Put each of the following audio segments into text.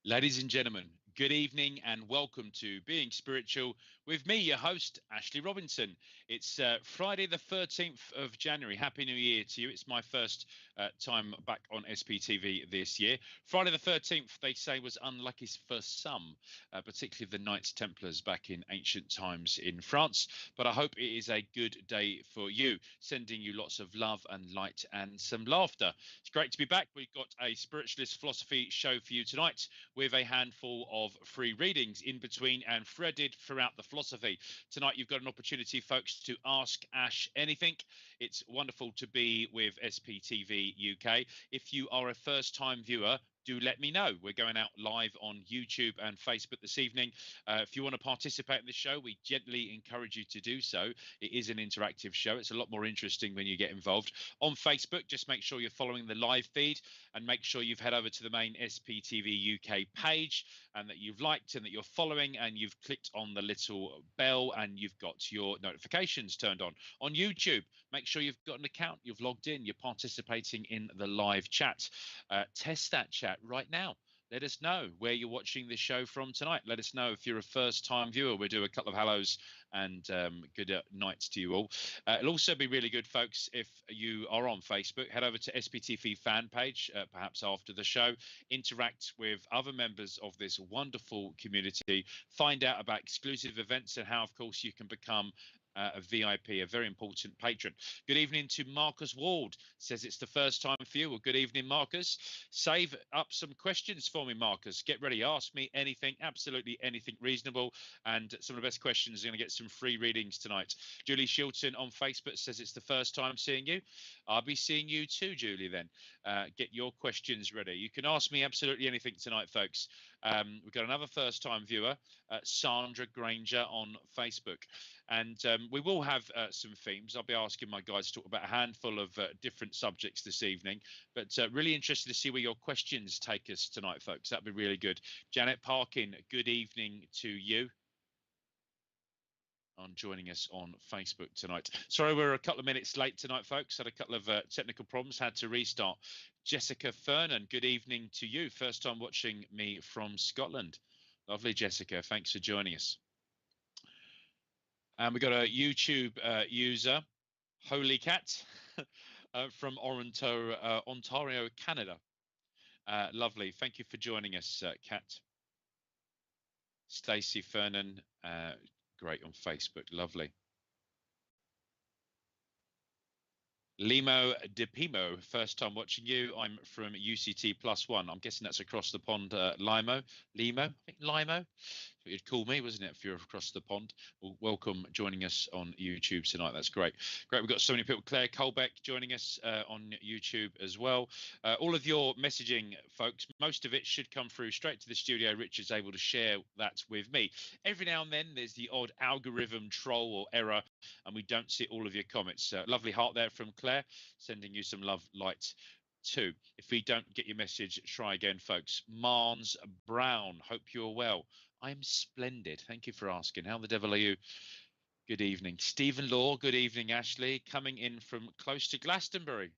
Ladies and gentlemen, good evening and welcome to Being Spiritual with me, your host, Ashley Robinson. It's Friday the 13th of January. Happy New Year to you. It's my first time back on SPTV this year. Friday the 13th, they say, was unlucky for some, particularly the Knights Templars back in ancient times in France. But I hope it is a good day for you, sending you lots of love and light and some laughter. It's great to be back. We've got a spiritualist philosophy show for you tonight, with a handful of free readings in between and threaded throughout the philosophy. Tonight, you've got an opportunity, folks, to ask Ash anything. It's wonderful to be with SPTV UK. If you are a first-time viewer, do let me know. We're going out live on YouTube and Facebook this evening. If you want to participate in the show, we gently encourage you to do so. It is an interactive show. It's a lot more interesting when you get involved. On Facebook, just make sure you're following the live feed and make sure you've head over to the main SPTV UK page and that you've liked and that you're following and you've clicked on the little bell and you've got your notifications turned on. On YouTube, make sure you've got an account, you've logged in, you're participating in the live chat. Test that chat right now. Let us know where you're watching this show from tonight. Let us know if you're a first-time viewer. We'll do a couple of hellos and good nights to you all. It'll also be really good, folks, if you are on Facebook. Head over to SPTV fan page, perhaps after the show. Interact with other members of this wonderful community. Find out about exclusive events and how, of course, you can become a VIP, a very important patron. Good evening to Marcus Ward. Says it's the first time for you. Well, good evening, Marcus. Save up some questions for me, Marcus. Get ready. Ask me anything, absolutely anything reasonable. And some of the best questions are going to get some free readings tonight. Julie Shilton on Facebook says it's the first time seeing you. I'll be seeing you too, Julie, then. Get your questions ready. You can ask me absolutely anything tonight, folks. We've got another first-time viewer, Sandra Granger on Facebook. And we will have some themes. I'll be asking my guys to talk about a handful of different subjects this evening. But really interested to see where your questions take us tonight, folks. That'd be really good. Janet Parkin, good evening to you on joining us on Facebook tonight. Sorry, we're a couple of minutes late tonight, folks. Had a couple of technical problems, had to restart. Jessica Fernan, good evening to you. First time watching me from Scotland. Lovely, Jessica. Thanks for joining us. And we've got a YouTube user, Holy Cat, from Ontario, Canada. Lovely. Thank you for joining us, Kat. Stacey Fernan, great on Facebook. Lovely. Limo De Pimo, first time watching you. I'm from UCT +1. I'm guessing that's across the pond, Limo. I think Limo. That's what you'd call me, wasn't it, if you're across the pond? Well, welcome joining us on YouTube tonight. That's great. Great. We've got so many people. Claire Colbeck joining us on YouTube as well. All of your messaging, folks, most of it should come through straight to the studio. Richard's able to share that with me. Every now and then there's the odd algorithm troll or error, and we don't see all of your comments. Lovely heart there from Claire, sending you some love, light too. If we don't get your message, try again, folks. Marnes Brown, hope you're well. I'm splendid. Thank you for asking. How the devil are you? Good evening. Stephen Law, good evening, Ashley. Coming in from close to Glastonbury.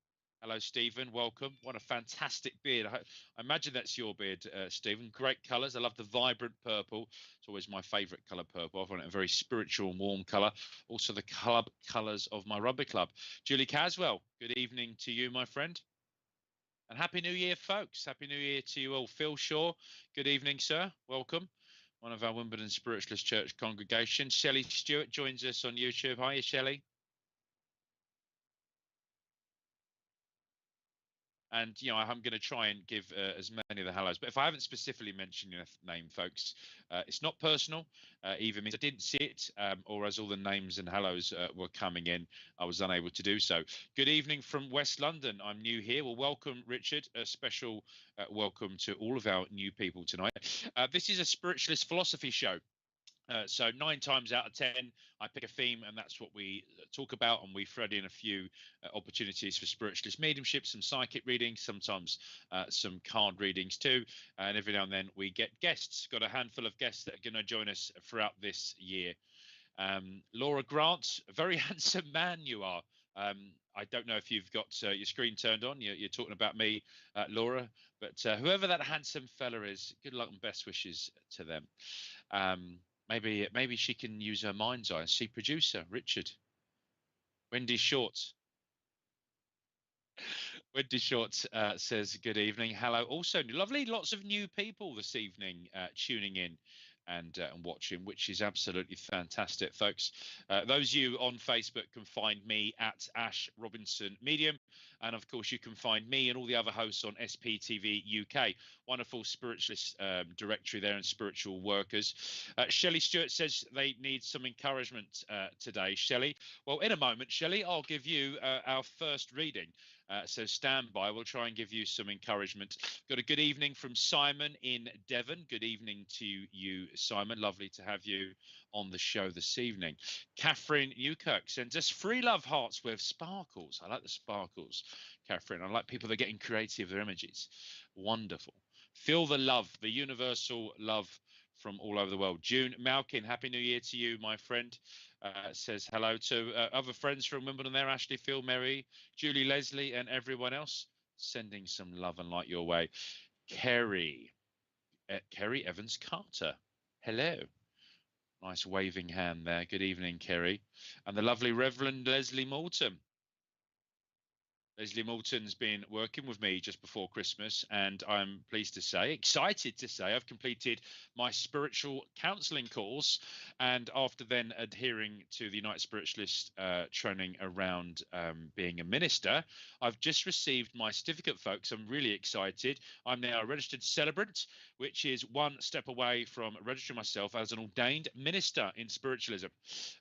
Hello, Stephen. Welcome. What a fantastic beard. I imagine that's your beard, Stephen. Great colours. I love the vibrant purple. It's always my favourite colour, purple. I find it a very spiritual and warm colour. Also, the club colours of my rugby club. Julie Caswell, good evening to you, my friend. And Happy New Year, folks. Happy New Year to you all. Phil Shaw, good evening, sir. Welcome. One of our Wimbledon Spiritualist Church congregation. Shelley Stewart joins us on YouTube. Hiya, Shelley. And, you know, I'm going to try and give as many of the hellos. But if I haven't specifically mentioned your name, folks, it's not personal. Either means I didn't see it, or as all the names and hellos were coming in, I was unable to do so. Good evening from West London. I'm new here. Well, welcome, Richard. A special welcome to all of our new people tonight. This is a spiritualist philosophy show. So 9 times out of 10, I pick a theme, and that's what we talk about, and we thread in a few opportunities for spiritualist mediumship, some psychic readings, sometimes some card readings too, and every now and then we get guests. Got a handful of guests that are going to join us throughout this year. Laura Grant, a very handsome man you are. I don't know if you've got your screen turned on. You're talking about me, Laura, but whoever that handsome fella is, good luck and best wishes to them. Maybe she can use her mind's eye and see producer Richard. Wendy Short. Wendy Short says good evening. Hello. Also, lovely, lots of new people this evening tuning in and watching, which is absolutely fantastic, folks. Those of you on Facebook can find me at Ash Robinson Medium. And of course, you can find me and all the other hosts on SPTV UK. Wonderful spiritualist directory there and spiritual workers. Shelley Stewart says they need some encouragement today. Shelley, well, in a moment, Shelley, I'll give you our first reading. So stand by. We'll try and give you some encouragement. Got a good evening from Simon in Devon. Good evening to you, Simon. Lovely to have you on the show this evening. Catherine Newkirk sends us free love hearts with sparkles. I like the sparkles, Catherine. I like people that are getting creative with their images. Wonderful. Feel the love, the universal love from all over the world. June Malkin, Happy New Year to you, my friend. Says hello to other friends from Wimbledon there, Ashley, Phil, Mary, Julie, Leslie, and everyone else. Sending some love and light your way. Kerry Evans Carter. Hello. Nice waving hand there. Good evening, Kerry. And the lovely Reverend Leslie Moulton. Leslie Moulton's been working with me just before Christmas, and I'm pleased to say, excited to say, I've completed my spiritual counselling course. And after then adhering to the United Spiritualist training around being a minister, I've just received my certificate, folks. I'm really excited. I'm now a registered celebrant, which is one step away from registering myself as an ordained minister in spiritualism.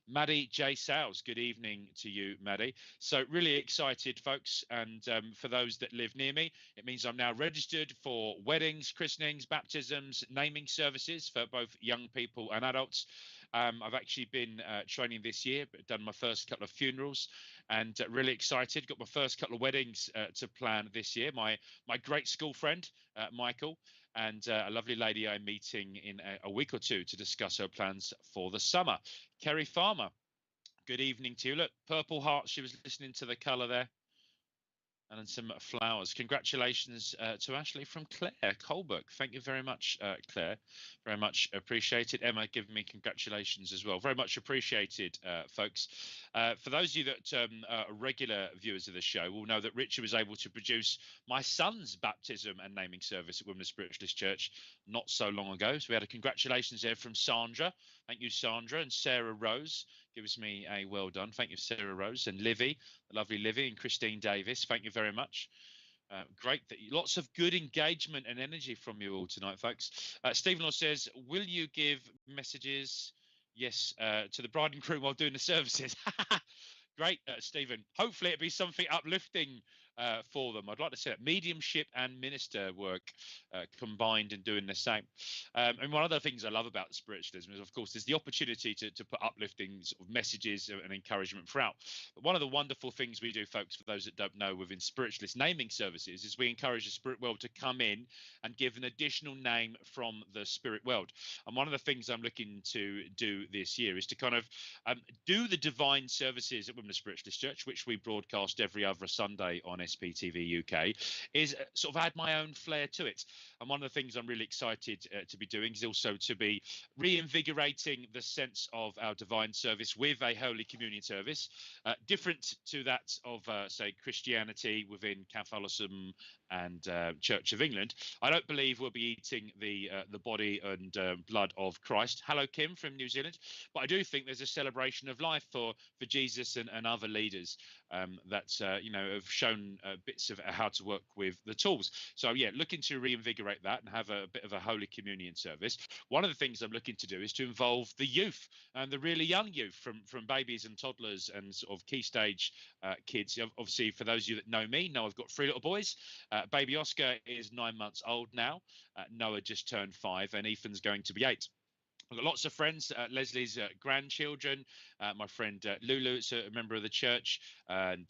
Maddie J. Sales, good evening to you, Maddie. So really excited, folks. And for those that live near me, it means I'm now registered for weddings, christenings, baptisms, naming services for both young people and adults. I've actually been training this year, but done my first couple of funerals, and really excited. Got my first couple of weddings to plan this year. My great school friend, Michael, and a lovely lady I'm meeting in a week or two to discuss her plans for the summer. Kerry Farmer, good evening to you. Look, purple heart. She was listening to the colour there. And some flowers. Congratulations to Ashley from Claire Colberg. Thank you very much, Claire. Very much appreciated. Emma giving me congratulations as well. Very much appreciated, folks. For those of you that are regular viewers of the show will know that Richard was able to produce my son's baptism and naming service at Women's Spiritualist Church not so long ago. So we had a congratulations there from Sandra. Thank you, Sandra. And Sarah Rose gives me a well done. Thank you, Sarah Rose. And Livy, the lovely Livy, and Christine Davis. Thank you very much. Great. Lots of good engagement and energy from you all tonight, folks. Stephen Law says, will you give messages, yes, to the bride and groom while doing the services? Great, Stephen. Hopefully it'll be something uplifting for them. I'd like to say that mediumship and minister work combined and doing the same. And one of the things I love about spiritualism is, of course, there's the opportunity to put uplifting sort of messages and encouragement throughout. But one of the wonderful things we do, folks, for those that don't know, within spiritualist naming services, is we encourage the spirit world to come in and give an additional name from the spirit world. And one of the things I'm looking to do this year is to kind of do the divine services at Women's Spiritualist Church, which we broadcast every other Sunday on SPTV UK, is sort of add my own flair to it. And one of the things I'm really excited to be doing is also to be reinvigorating the sense of our divine service with a Holy Communion service, different to that of, say, Christianity within Catholicism and Church of England. I don't believe we'll be eating the body and blood of Christ. Hello, Kim from New Zealand. But I do think there's a celebration of life for Jesus and other leaders that have shown bits of how to work with the tools. So yeah, looking to reinvigorate that and have a bit of a Holy Communion service. One of the things I'm looking to do is to involve the youth and the really young youth, from babies and toddlers and sort of key stage kids. Obviously, for those of you that know me, know I've got 3 little boys. Baby Oscar is 9 months old now. Noah just turned 5, and Ethan's going to be 8. I've got lots of friends. Leslie's grandchildren, my friend Lulu, is a member of the church, and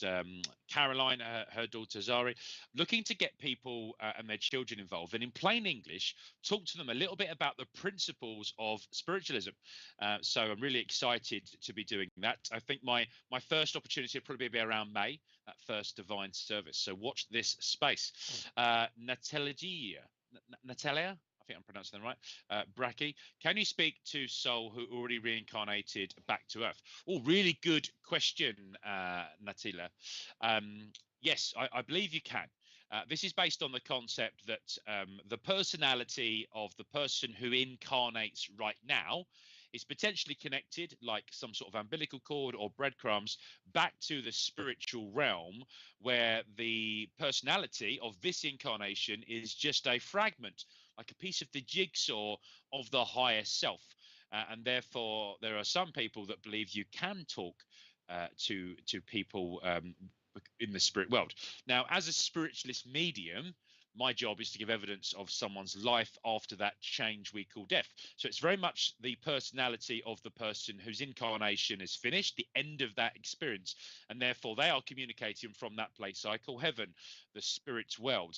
Caroline, her daughter Zari, looking to get people and their children involved. And in plain English, talk to them a little bit about the principles of spiritualism. So I'm really excited to be doing that. I think my first opportunity will probably be around May, that first divine service. So watch this space. Natalia, I think I'm pronouncing that right. Bracky, can you speak to soul who already reincarnated back to Earth? Oh, really good question, Natila. Yes, I believe you can. This is based on the concept that the personality of the person who incarnates right now is potentially connected, like some sort of umbilical cord or breadcrumbs, back to the spiritual realm, where the personality of this incarnation is just a fragment, like a piece of the jigsaw of the higher self. And therefore, there are some people that believe you can talk to people in the spirit world. Now, as a spiritualist medium, my job is to give evidence of someone's life after that change we call death. So it's very much the personality of the person whose incarnation is finished, the end of that experience, and therefore they are communicating from that place I call heaven, the spirit world.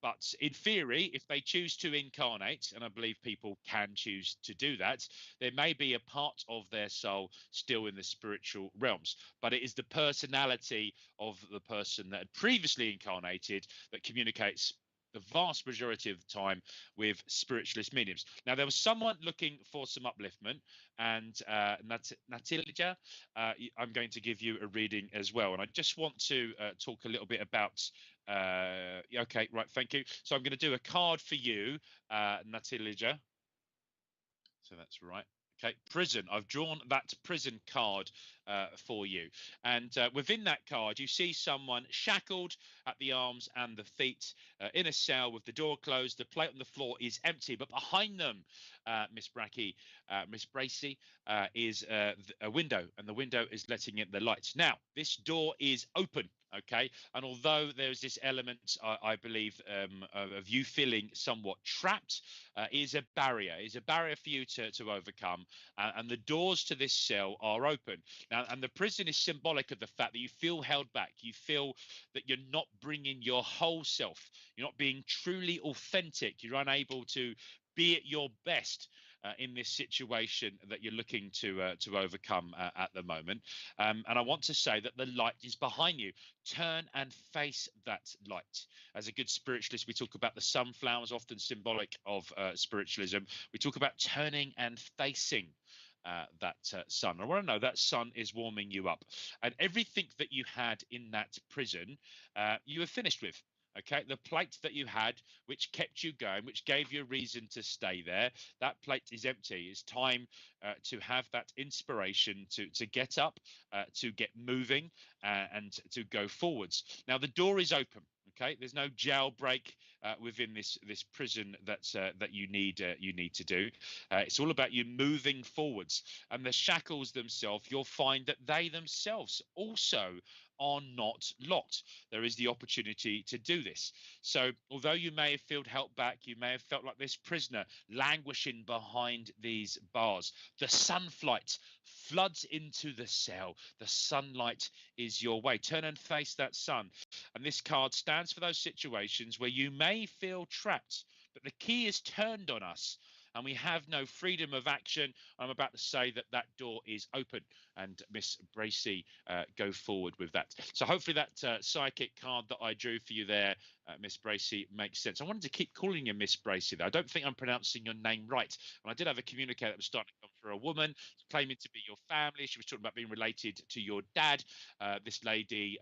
But in theory, if they choose to incarnate, and I believe people can choose to do that, there may be a part of their soul still in the spiritual realms. But it is the personality of the person that had previously incarnated that communicates the vast majority of the time with spiritualist mediums. Now, there was someone looking for some upliftment, and Natilja, I'm going to give you a reading as well. And I just want to talk a little bit about. Okay, right, thank you. So I'm going to do a card for you, Natilja. So that's right. Okay, prison. I've drawn that prison card for you. And within that card, you see someone shackled at the arms and the feet in a cell with the door closed. The plate on the floor is empty, but behind them, Miss Bracky, Miss Bracey, is a window, and the window is letting in the light. Now, this door is open. Okay, and although there's this element, I believe, of you feeling somewhat trapped, is a barrier. Is a barrier for you to overcome, and the doors to this cell are open now. And the prison is symbolic of the fact that you feel held back. You feel that you're not bringing your whole self. You're not being truly authentic. You're unable to be at your best. In this situation that you're looking to overcome at the moment, and I want to say that the light is behind you. Turn and face that light. As a good spiritualist, we talk about the sunflowers, often symbolic of spiritualism. We talk about turning and facing that sun. I want to know that sun is warming you up, and everything that you had in that prison, you were finished with. Okay, the plate that you had, which kept you going, which gave you a reason to stay there, that plate is empty. It's time to have that inspiration to get up, to get moving, and to go forwards. Now the door is open. Okay, there's no jailbreak within this prison that you need to do. It's all about you moving forwards, and the shackles themselves. You'll find that they themselves also are not locked. There is the opportunity to do this. So although you may have felt held back, you may have felt like this prisoner languishing behind these bars. The sunlight floods into the cell. The sunlight is your way. Turn and face that sun. And this card stands for those situations where you may feel trapped, but the key is turned on us and we have no freedom of action. I'm about to say that that door is open, and Miss Bracey, go forward with that. So hopefully that psychic card that I drew for you there, Miss Bracey, makes sense. I wanted to keep calling you Miss Bracey, though. I don't think I'm pronouncing your name right. And I did have a communicator that was starting to come for a woman, claiming to be your family. She was talking about being related to your dad. This lady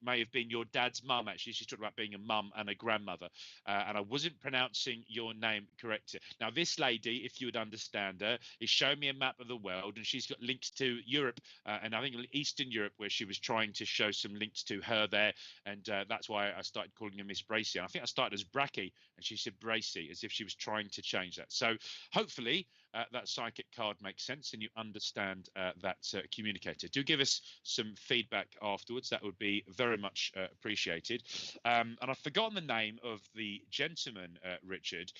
may have been your dad's mum, actually. She's talking about being a mum and a grandmother. And I wasn't pronouncing your name correct. Now, this lady, if you would understand her, is showing me a map of the world, and she's got links to Europe, and I think Eastern Europe, where she was trying to show some links to her there. And that's why I started calling her Miss Bracey. And I think I started as Bracky, and she said Bracey, as if she was trying to change that. So hopefully that psychic card makes sense and you understand that communicator. Do give us some feedback afterwards. That would be very much appreciated. And I've forgotten the name of the gentleman, Richard,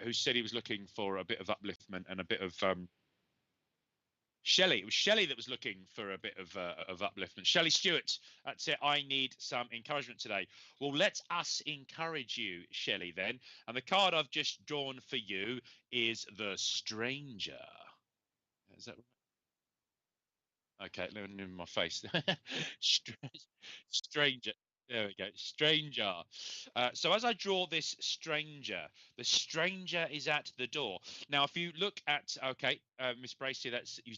who said he was looking for a bit of upliftment and a bit of Shelley. It was Shelley that was looking for a bit of upliftment. Shelley Stewart. That's it. I need some encouragement today. Well, let us encourage you, Shelley, then. And the card I've just drawn for you is the Stranger. Is that okay? In my face. Stranger. There we go. Stranger. So as I draw this stranger, the stranger is at the door. Now, if you look at, okay, Miss Bracey, that's you.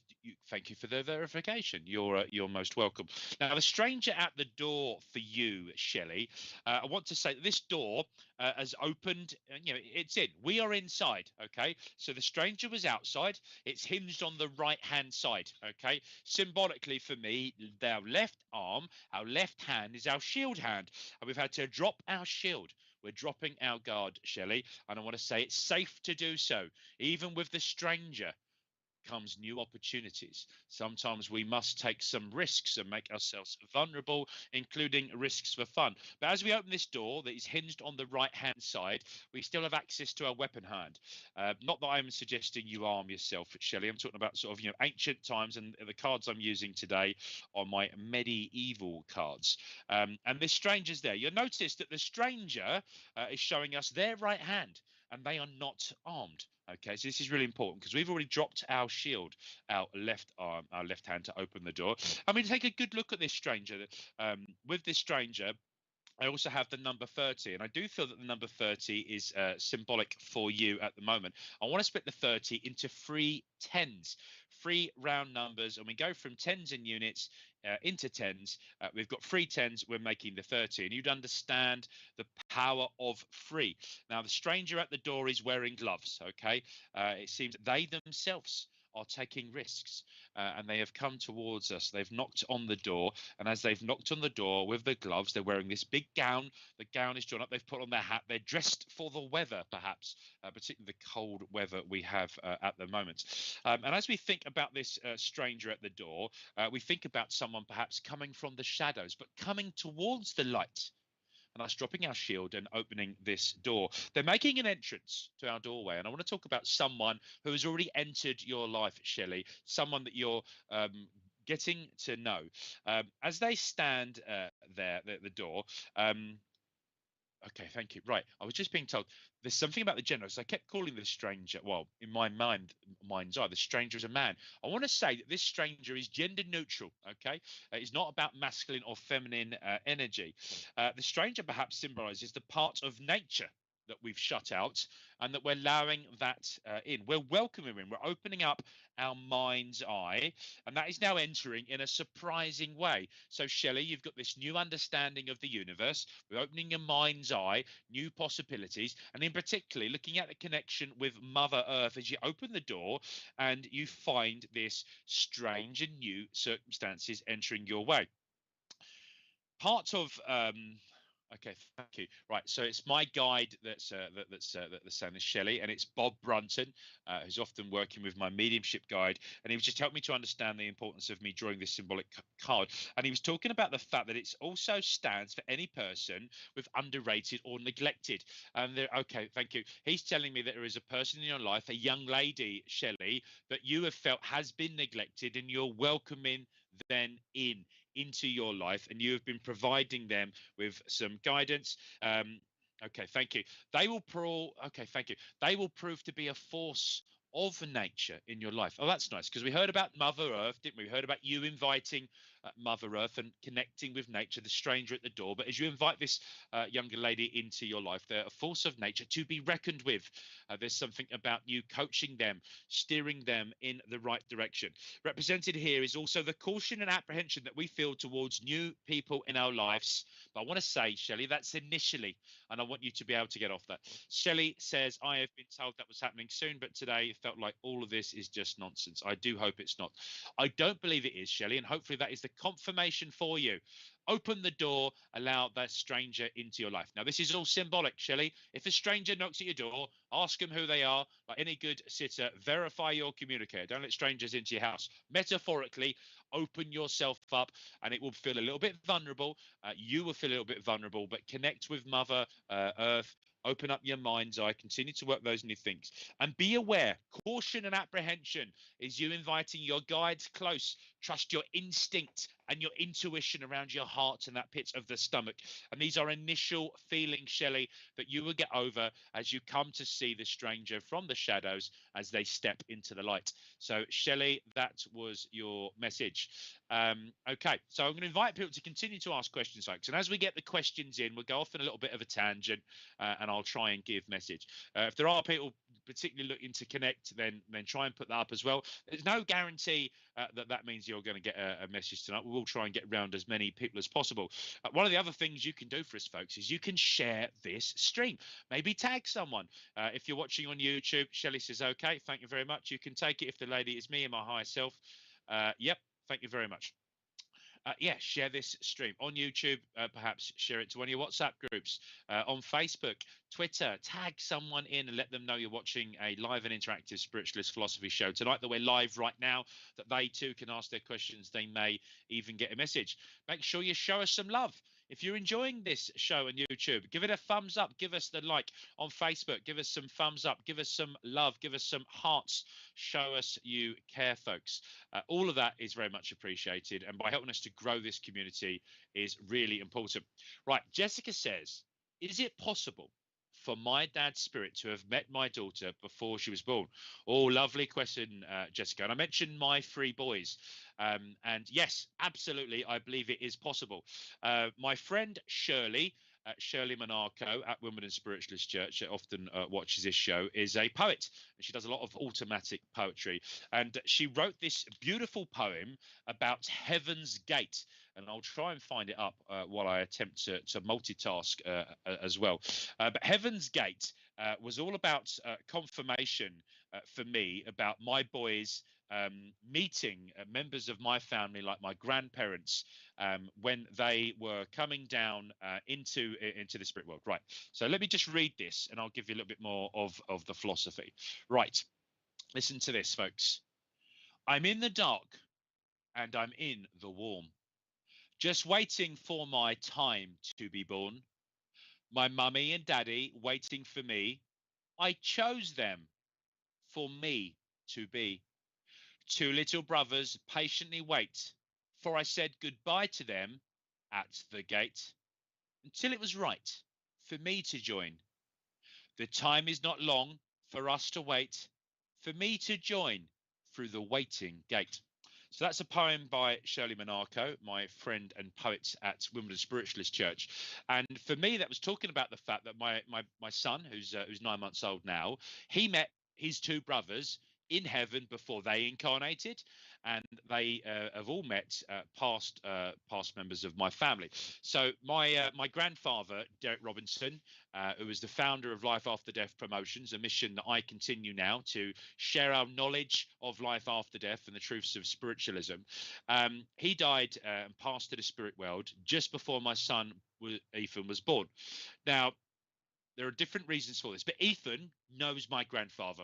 Thank you for the verification. You're most welcome. Now, the stranger at the door for you, Shelley. I want to say that this door has opened. It's in. We are inside. Okay. So the stranger was outside. It's hinged on the right-hand side. Okay. Symbolically for me, our left arm, our left hand is our shield hand, and we've had to drop our shield. We're dropping our guard, Shelley, and I want to say it's safe to do so, even with the stranger comes new opportunities. Sometimes we must take some risks and make ourselves vulnerable, including risks for fun. But as we open this door that is hinged on the right hand side, we still have access to our weapon hand. Not that I'm suggesting you arm yourself, Shelley. I'm talking about sort of ancient times, and the cards I'm using today are my medieval cards. And this stranger's there. You'll notice that the stranger is showing us their right hand, and they are not armed. Okay, so this is really important because we've already dropped our shield, our left arm, our left hand to open the door. I mean, take a good look at this stranger. With this stranger, I also have the number 30, and I do feel that the number 30 is symbolic for you at the moment. I want to split the 30 into three tens, three round numbers, and we go from tens and units into tens. We've got three tens, we're making the 30, and you'd understand the power of three. Now, the stranger at the door is wearing gloves, okay? It seems they themselves are taking risks, and they have come towards us. They've knocked on the door, and as they've knocked on the door with the gloves, they're wearing this big gown. The gown is drawn up. They've put on their hat. They're dressed for the weather, perhaps, particularly the cold weather we have at the moment. And as we think about this stranger at the door, we think about someone perhaps coming from the shadows, but coming towards the light, and us dropping our shield and opening this door. They're making an entrance to our doorway, and I want to talk about someone who has already entered your life, Shelley, someone that you're getting to know. As they stand there at the door, okay, thank you. Right, I was just being told there's something about the gender. So I kept calling the stranger, well, in my mind's eye, the stranger is a man. I want to say that this stranger is gender neutral. Okay, it's not about masculine or feminine energy. The stranger perhaps symbolizes the part of nature that we've shut out, and that we're allowing that in. We're welcoming in. We're opening up our mind's eye, and that is now entering in a surprising way. So, Shelley, you've got this new understanding of the universe. We're opening your mind's eye, new possibilities, and in particular, looking at the connection with Mother Earth as you open the door and you find this strange and new circumstances entering your way. Part of okay, thank you. Right, so it's my guide that's saying this, Shelley, and it's Bob Brunton, who's often working with my mediumship guide, and he was just helped me to understand the importance of me drawing this symbolic card. And he was talking about the fact that it also stands for any person with underrated or neglected. And okay, thank you. He's telling me that there is a person in your life, a young lady, Shelley, that you have felt has been neglected, and you're welcoming them into your life, and you have been providing them with some guidance. Okay, thank you. They will okay, thank you. They will prove to be a force of nature in your life. Oh, that's nice, because we heard about Mother Earth, didn't we? We heard about you inviting Mother Earth and connecting with nature, the stranger at the door. But as you invite this younger lady into your life, they're a force of nature to be reckoned with. There's something about you coaching them, steering them in the right direction. Represented here is also the caution and apprehension that we feel towards new people in our lives. But I want to say, Shelley, that's initially, and I want you to be able to get off that. Shelley says, I have been told that was happening soon, but today it felt like all of this is just nonsense. I do hope it's not. I don't believe it is, Shelley, and hopefully that is the confirmation for you. Open the door, allow that stranger into your life. Now, this is all symbolic, Shelley. If a stranger knocks at your door, ask them who they are. Like any good sitter, verify your communicator. Don't let strangers into your house. Metaphorically, open yourself up, and it will feel a little bit vulnerable. You will feel a little bit vulnerable, but connect with Mother Earth. Open up your mind's eye, continue to work those new things, and be aware. Caution and apprehension is you inviting your guides close. Trust your instinct and your intuition around your heart and that pit of the stomach. And these are initial feelings, Shelley, that you will get over as you come to see the stranger from the shadows as they step into the light. So, Shelley, that was your message. Okay, so I'm going to invite people to continue to ask questions, folks. And as we get the questions in, we'll go off in a little bit of a tangent, and I'll try and give message. If there are people particularly looking to connect, then try and put that up as well. There's no guarantee that means you're going to get a message tonight. We will try and get around as many people as possible. One of the other things you can do for us, folks, is you can share this stream. Maybe tag someone. If you're watching on YouTube, Shelley says, okay, thank you very much. You can take it if the lady is me and my higher self. Yep, thank you very much. Yeah, share this stream on YouTube. Perhaps share it to one of your WhatsApp groups, on Facebook, Twitter. Tag someone in and let them know you're watching a live and interactive spiritualist philosophy show tonight, that we're live right now, that they too can ask their questions. They may even get a message. Make sure you show us some love. If you're enjoying this show on YouTube, give it a thumbs up. Give us the like on Facebook. Give us some thumbs up. Give us some love. Give us some hearts. Show us you care, folks. All of that is very much appreciated. And by helping us to grow this community is really important. Right. Jessica says, is it possible for my dad's spirit to have met my daughter before she was born? Oh, lovely question, Jessica. And I mentioned my 3 boys. And yes, absolutely, I believe it is possible. My friend Shirley, Shirley Monarco at Wimbledon Spiritualist Church, that often watches this show, is a poet. And she does a lot of automatic poetry. And she wrote this beautiful poem about Heaven's Gate. And I'll try and find it up while I attempt to multitask as well. But Heaven's Gate was all about confirmation for me about my boys meeting members of my family, like my grandparents, when they were coming down into the spirit world. Right. So let me just read this, and I'll give you a little bit more of the philosophy. Right. Listen to this, folks. I'm in the dark, and I'm in the warm, just waiting for my time to be born. My mummy and daddy waiting for me. I chose them for me to be. 2 little brothers patiently wait, for I said goodbye to them at the gate, until it was right for me to join. The time is not long for us to wait, for me to join through the waiting gate. So that's a poem by Shirley Monarco, my friend and poet at Wimbledon Spiritualist Church. And for me, that was talking about the fact that my son, who's 9 months old now, he met his 2 brothers in heaven before they incarnated, and they have all met past members of my family. So my grandfather, Derek Robinson, who was the founder of Life After Death Promotions, a mission that I continue now to share our knowledge of life after death and the truths of spiritualism. He died and passed to the spirit world just before my son Ethan was born. Now, there are different reasons for this, but Ethan knows my grandfather.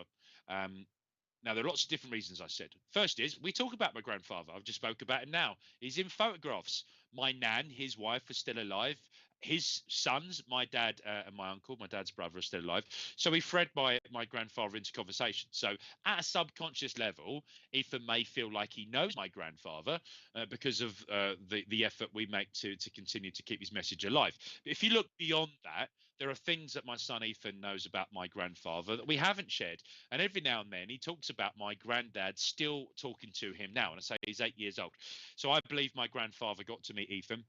Now, there are lots of different reasons, I said. First is, we talk about my grandfather. I've just spoke about him now. He's in photographs. My nan, his wife, is still alive. His sons, my dad and my uncle, my dad's brother, are still alive. So we thread my grandfather into conversation. So at a subconscious level, Ethan may feel like he knows my grandfather because of the effort we make to continue to keep his message alive. But if you look beyond that, there are things that my son Ethan knows about my grandfather that we haven't shared. And every now and then he talks about my granddad still talking to him now. And I say he's 8 years old. So I believe my grandfather got to meet Ethan,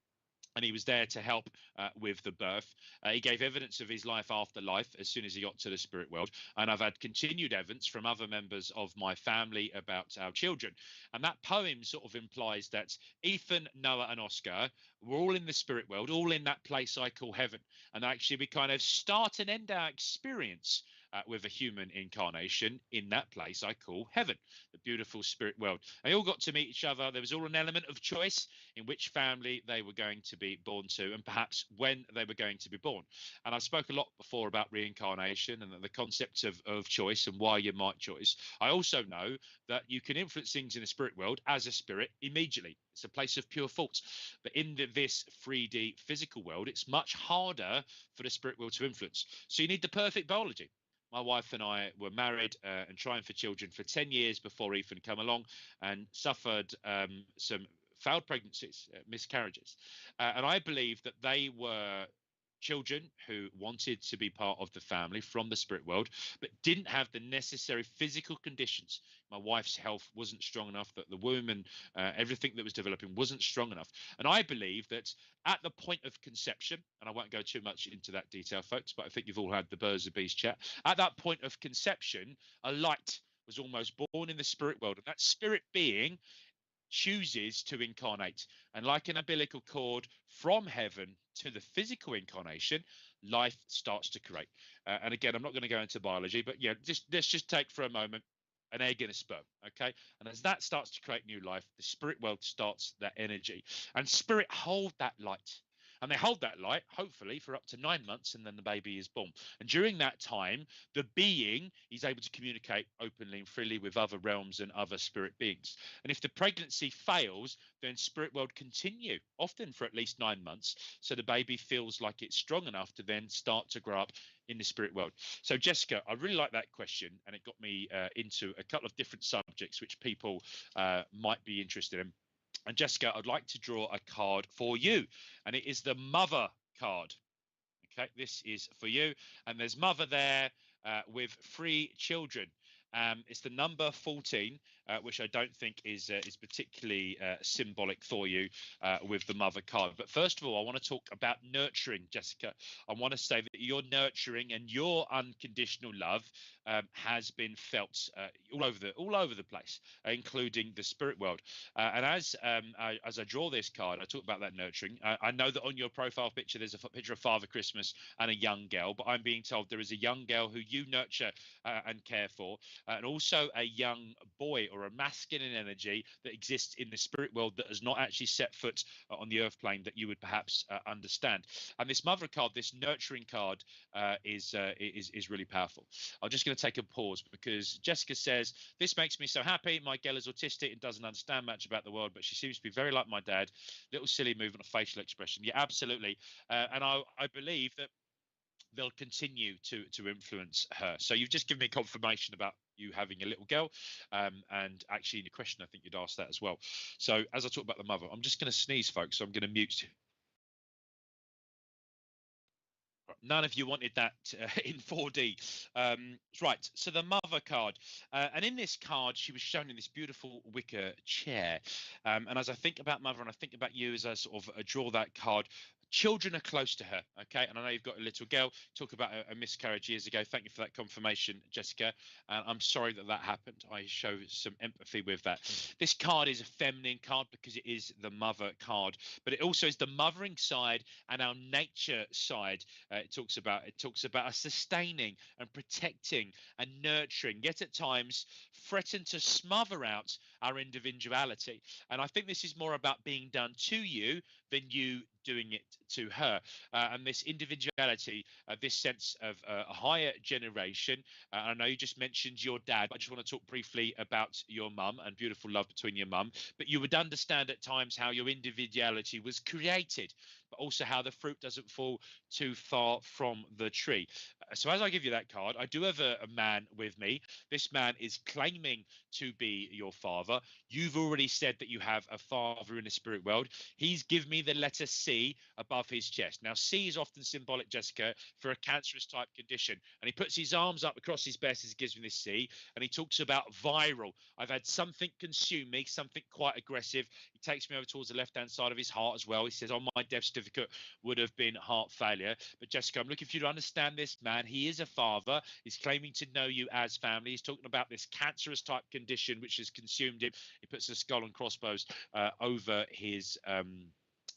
and he was there to help with the birth. He gave evidence of his life after life as soon as he got to the spirit world. And I've had continued evidence from other members of my family about our children. And that poem sort of implies that Ethan, Noah, and Oscar were all in the spirit world, all in that place I call heaven. And actually, we kind of start and end our experience with a human incarnation in that place I call heaven, the beautiful spirit world. They all got to meet each other. There was all an element of choice in which family they were going to be born to, and perhaps when they were going to be born. And I spoke a lot before about reincarnation and the concept of choice and why you might choice. I also know that you can influence things in the spirit world as a spirit immediately. It's a place of pure thought. But in this 3D physical world, it's much harder for the spirit world to influence. So you need the perfect biology. My wife and I were married and trying for children for 10 years before Ethan came along, and suffered some failed pregnancies, miscarriages. And I believe that they were children who wanted to be part of the family from the spirit world, but didn't have the necessary physical conditions. My wife's health wasn't strong enough, that the womb and everything that was developing wasn't strong enough. And I believe that at the point of conception, and I won't go too much into that detail, folks, but I think you've all had the Birds of Bees chat. At that point of conception, a light was almost born in the spirit world, and that spirit being chooses to incarnate. And like an umbilical cord from heaven to the physical incarnation, life starts to create. And again, I'm not going to go into biology, but yeah, let's just take for a moment an egg and a sperm. Okay. And as that starts to create new life, the spirit world starts that energy, and spirit hold that light. And they hold that light, hopefully, for up to 9 months, and then the baby is born. And during that time, the being is able to communicate openly and freely with other realms and other spirit beings. And if the pregnancy fails, then spirit world continue, often for at least 9 months, so the baby feels like it's strong enough to then start to grow up in the spirit world. So, Jessica, I really like that question, and it got me into a couple of different subjects which people might be interested in. And Jessica, I'd like to draw a card for you, and it is the Mother card. Okay, this is for you, and there's Mother there with 3 children. It's the number 14, which I don't think is particularly symbolic for you with the Mother card. But first of all, I want to talk about nurturing, Jessica. I want to say that your nurturing and your unconditional love has been felt all over the place, including the spirit world. And as I draw this card, I talk about that nurturing. I know that on your profile picture there's a picture of Father Christmas and a young girl, but I'm being told there is a young girl who you nurture and care for, and also a young boy or a masculine energy that exists in the spirit world that has not actually set foot on the earth plane that you would perhaps understand. And this Mother card, this nurturing card, is really powerful. I'm just going to take a pause because Jessica says, this makes me so happy. My girl is autistic and doesn't understand much about the world, but she seems to be very like my dad. Little silly movement of facial expression. Yeah, absolutely. And I believe that they'll continue to influence her. So you've just given me confirmation about you having a little girl, and actually in your question I think you'd asked that as well. So as I talk about the mother, I'm just going to sneeze, folks, so I'm going to mute. None of you wanted that in 4D. Right, so the Mother card. And in this card, she was shown in this beautiful wicker chair. And as I think about Mother and I think about you as I sort of draw that card, children are close to her, okay? And I know you've got a little girl. Talk about a miscarriage years ago. Thank you for that confirmation, Jessica. And I'm sorry that that happened. I show some empathy with that. This card is a feminine card because it is the Mother card, but it also is the mothering side and our nature side. It talks about us sustaining and protecting and nurturing, yet at times threaten to smother out our individuality. And I think this is more about being done to you than you doing it to her. And this individuality, this sense of a higher generation. I know you just mentioned your dad, but I just want to talk briefly about your mum and beautiful love between your mum. But you would understand at times how your individuality was created, but also how the fruit doesn't fall too far from the tree. So as I give you that card, I do have a man with me. This man is claiming to be your father. You've already said that you have a father in the spirit world. He's given me the letter C above his chest. Now, C is often symbolic, Jessica, for a cancerous type condition. And he puts his arms up across his chest as he gives me this C, and he talks about viral. I've had something consume me, something quite aggressive. He takes me over towards the left-hand side of his heart as well. He says, on my death certificate would have been heart failure. But Jessica, I'm looking for you to understand this man. He is a father. He's claiming to know you as family. He's talking about this cancerous type condition which has consumed him. He puts a skull and crossbones over his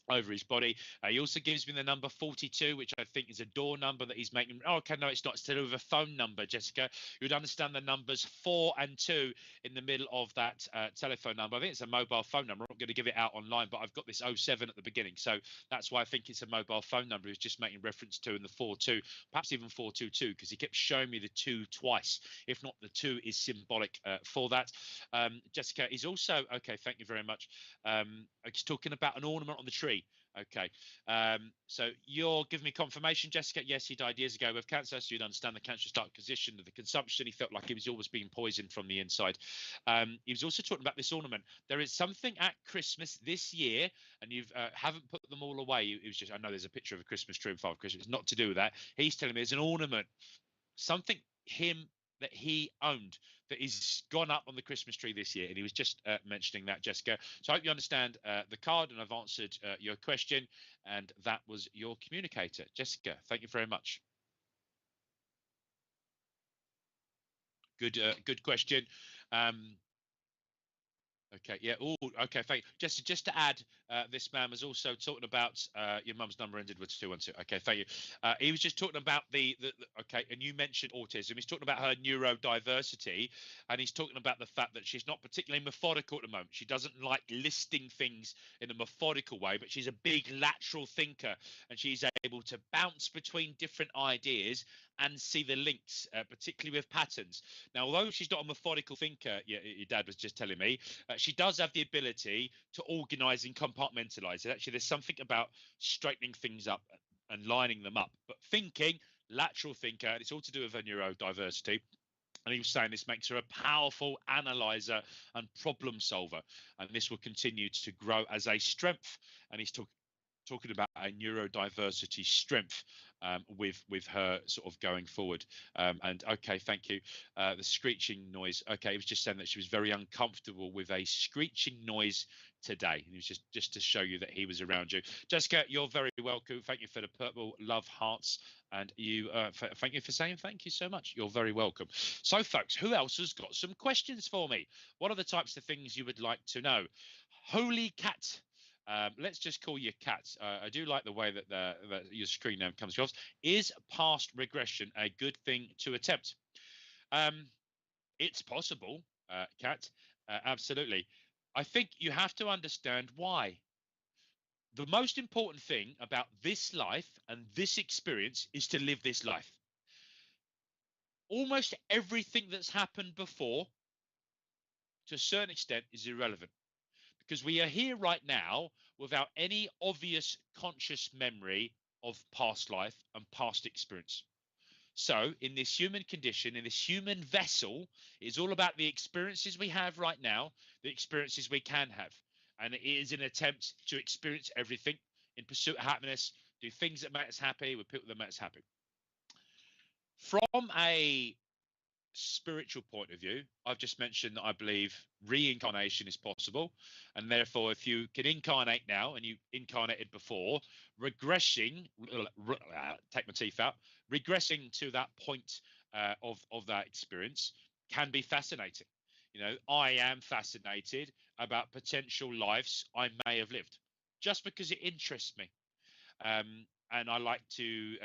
over his body. He also gives me the number 42, which I think is a door number that he's making. Oh, okay, no, it's not. It's to do with a phone number, Jessica. You would understand the numbers 4 and 2 in the middle of that telephone number. I think it's a mobile phone number. I'm not going to give it out online, but I've got this 07 at the beginning. So that's why I think it's a mobile phone number. He's just making reference to in the 42, perhaps even 422, because he kept showing me the 2 twice. If not, the 2 is symbolic for that. Jessica is also, okay, thank you very much. He's talking about an ornament on the tree. Okay. So you're giving me confirmation, Jessica. Yes, he died years ago with cancer. So you'd understand the cancer start condition of the consumption. He felt like he was always being poisoned from the inside. He was also talking about this ornament. There is something at Christmas this year, and you haven't put them all away. It was just, I know there's a picture of a Christmas tree in Father Christmas. It's not to do with that. He's telling me there's an ornament, something that he owned that is gone up on the Christmas tree this year, and he was just mentioning that, Jessica. So I hope you understand the card, and I've answered your question, and that was your communicator, Jessica. Thank you very much. Good question. Okay, yeah. Oh, okay. Thank you. Just to add, this man was also talking about your mum's number ended with 212. Okay, thank you. He was just talking about the okay, and you mentioned autism. He's talking about her neurodiversity, and he's talking about the fact that she's not particularly methodical at the moment. She doesn't like listing things in a methodical way, but she's a big lateral thinker, and she's able to bounce between different ideas and see the links, particularly with patterns. Now, although she's not a methodical thinker, yeah, your dad was just telling me, she does have the ability to organize and compartmentalize it. Actually, there's something about straightening things up and lining them up. But thinking, lateral thinker, and it's all to do with her neurodiversity. And he was saying this makes her a powerful analyzer and problem solver. And this will continue to grow as a strength. And he's talking about a neurodiversity strength with her sort of going forward. And okay, thank you. The screeching noise. Okay, it was just saying that she was very uncomfortable with a screeching noise today. And it was just to show you that he was around you. Jessica, you're very welcome. Thank you for the purple love hearts. And you, thank you for saying thank you so much. You're very welcome. So, folks, who else has got some questions for me? What are the types of things you would like to know? Holy cat. Let's just call you Cat. I do like the way that your screen name comes across. Is past regression a good thing to attempt? It's possible, Cat. Absolutely. I think you have to understand why. The most important thing about this life and this experience is to live this life. Almost everything that's happened before, to a certain extent, is irrelevant. Because we are here right now without any obvious conscious memory of past life and past experience. So in this human condition, in this human vessel, it's all about the experiences we have right now, the experiences we can have. And it is an attempt to experience everything in pursuit of happiness, do things that make us happy with people that make us happy. From a spiritual point of view, I've just mentioned that I believe reincarnation is possible, and therefore if you can incarnate now and you incarnated before, regressing, take my teeth out, regressing to that point of that experience can be fascinating. You know, I am fascinated about potential lives I may have lived just because it interests me. And I like to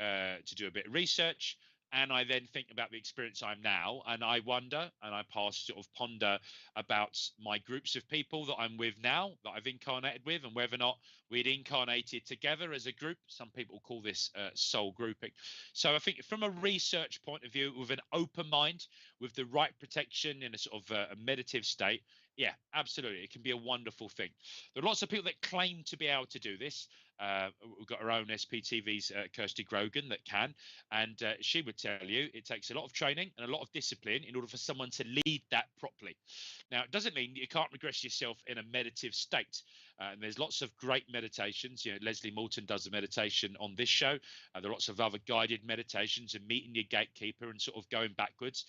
do a bit of research, and I then think about the experience I'm now, and I wonder, and I sort of ponder about my groups of people that I'm with now, that I've incarnated with, and whether or not we'd incarnated together as a group. Some people call this soul grouping. So I think from a research point of view, with an open mind, with the right protection in a sort of a meditative state, yeah, absolutely, it can be a wonderful thing. There are lots of people that claim to be able to do this. We've got our own SPTV's Kirsty Grogan that can, and she would tell you it takes a lot of training and a lot of discipline in order for someone to lead that properly. Now, it doesn't mean you can't regress yourself in a meditative state. And there's lots of great meditations. You know, Leslie Moulton does a meditation on this show. There are lots of other guided meditations and meeting your gatekeeper and sort of going backwards.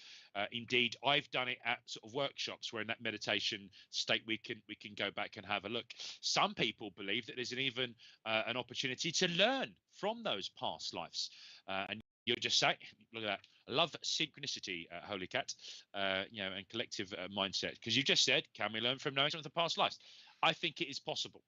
Indeed, I've done it at sort of workshops where in that meditation state we can go back and have a look. Some people believe that there's even an opportunity to learn from those past lives. And you're just saying, look at that. I love synchronicity, Holy Cat, you know, and collective mindset. Because you just said, can we learn from knowing some of the past lives? I think it is possible.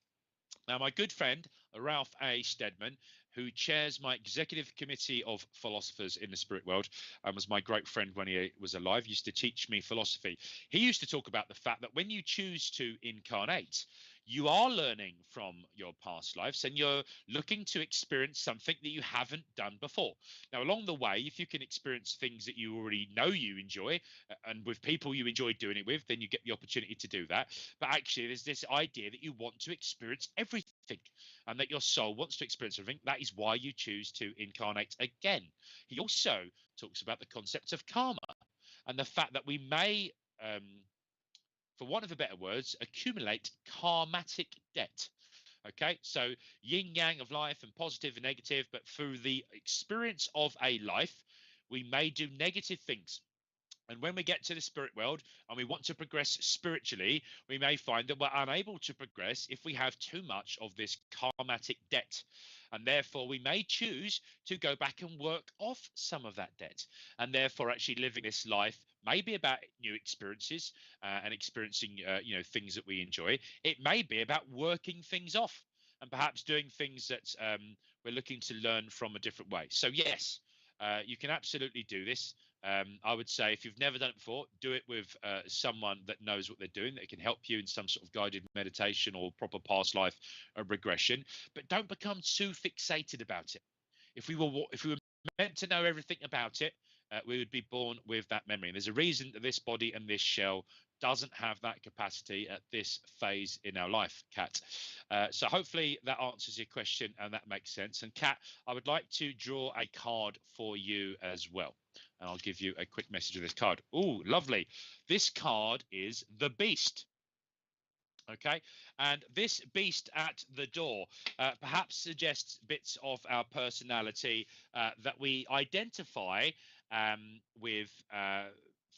Now, my good friend, Ralph A. Steadman, who chairs my executive committee of philosophers in the spirit world and was my great friend when he was alive, used to teach me philosophy. He used to talk about the fact that when you choose to incarnate, you are learning from your past lives and you're looking to experience something that you haven't done before. Now, along the way, if you can experience things that you already know you enjoy and with people you enjoy doing it with, then you get the opportunity to do that. But actually, there's this idea that you want to experience everything and that your soul wants to experience everything. That is why you choose to incarnate again. He also talks about the concept of karma and the fact that we may, um, for want of a better words, accumulate karmatic debt. Okay, so yin yang of life and positive and negative, but through the experience of a life, we may do negative things. And when we get to the spirit world and we want to progress spiritually, we may find that we're unable to progress if we have too much of this karmatic debt. And therefore, we may choose to go back and work off some of that debt. And therefore, actually living this life may be about new experiences and experiencing, things that we enjoy. It may be about working things off and perhaps doing things that we're looking to learn from a different way. So, yes, you can absolutely do this. I would say if you've never done it before, do it with someone that knows what they're doing, that can help you in some sort of guided meditation or proper past life regression. But don't become too fixated about it. If we were meant to know everything about it, we would be born with that memory. And there's a reason that this body and this shell doesn't have that capacity at this phase in our life, Kat. So hopefully that answers your question and that makes sense. And Kat, I would like to draw a card for you as well. And I'll give you a quick message of this card. Oh, lovely. This card is the Beast. Okay, and this beast at the door perhaps suggests bits of our personality that we identify with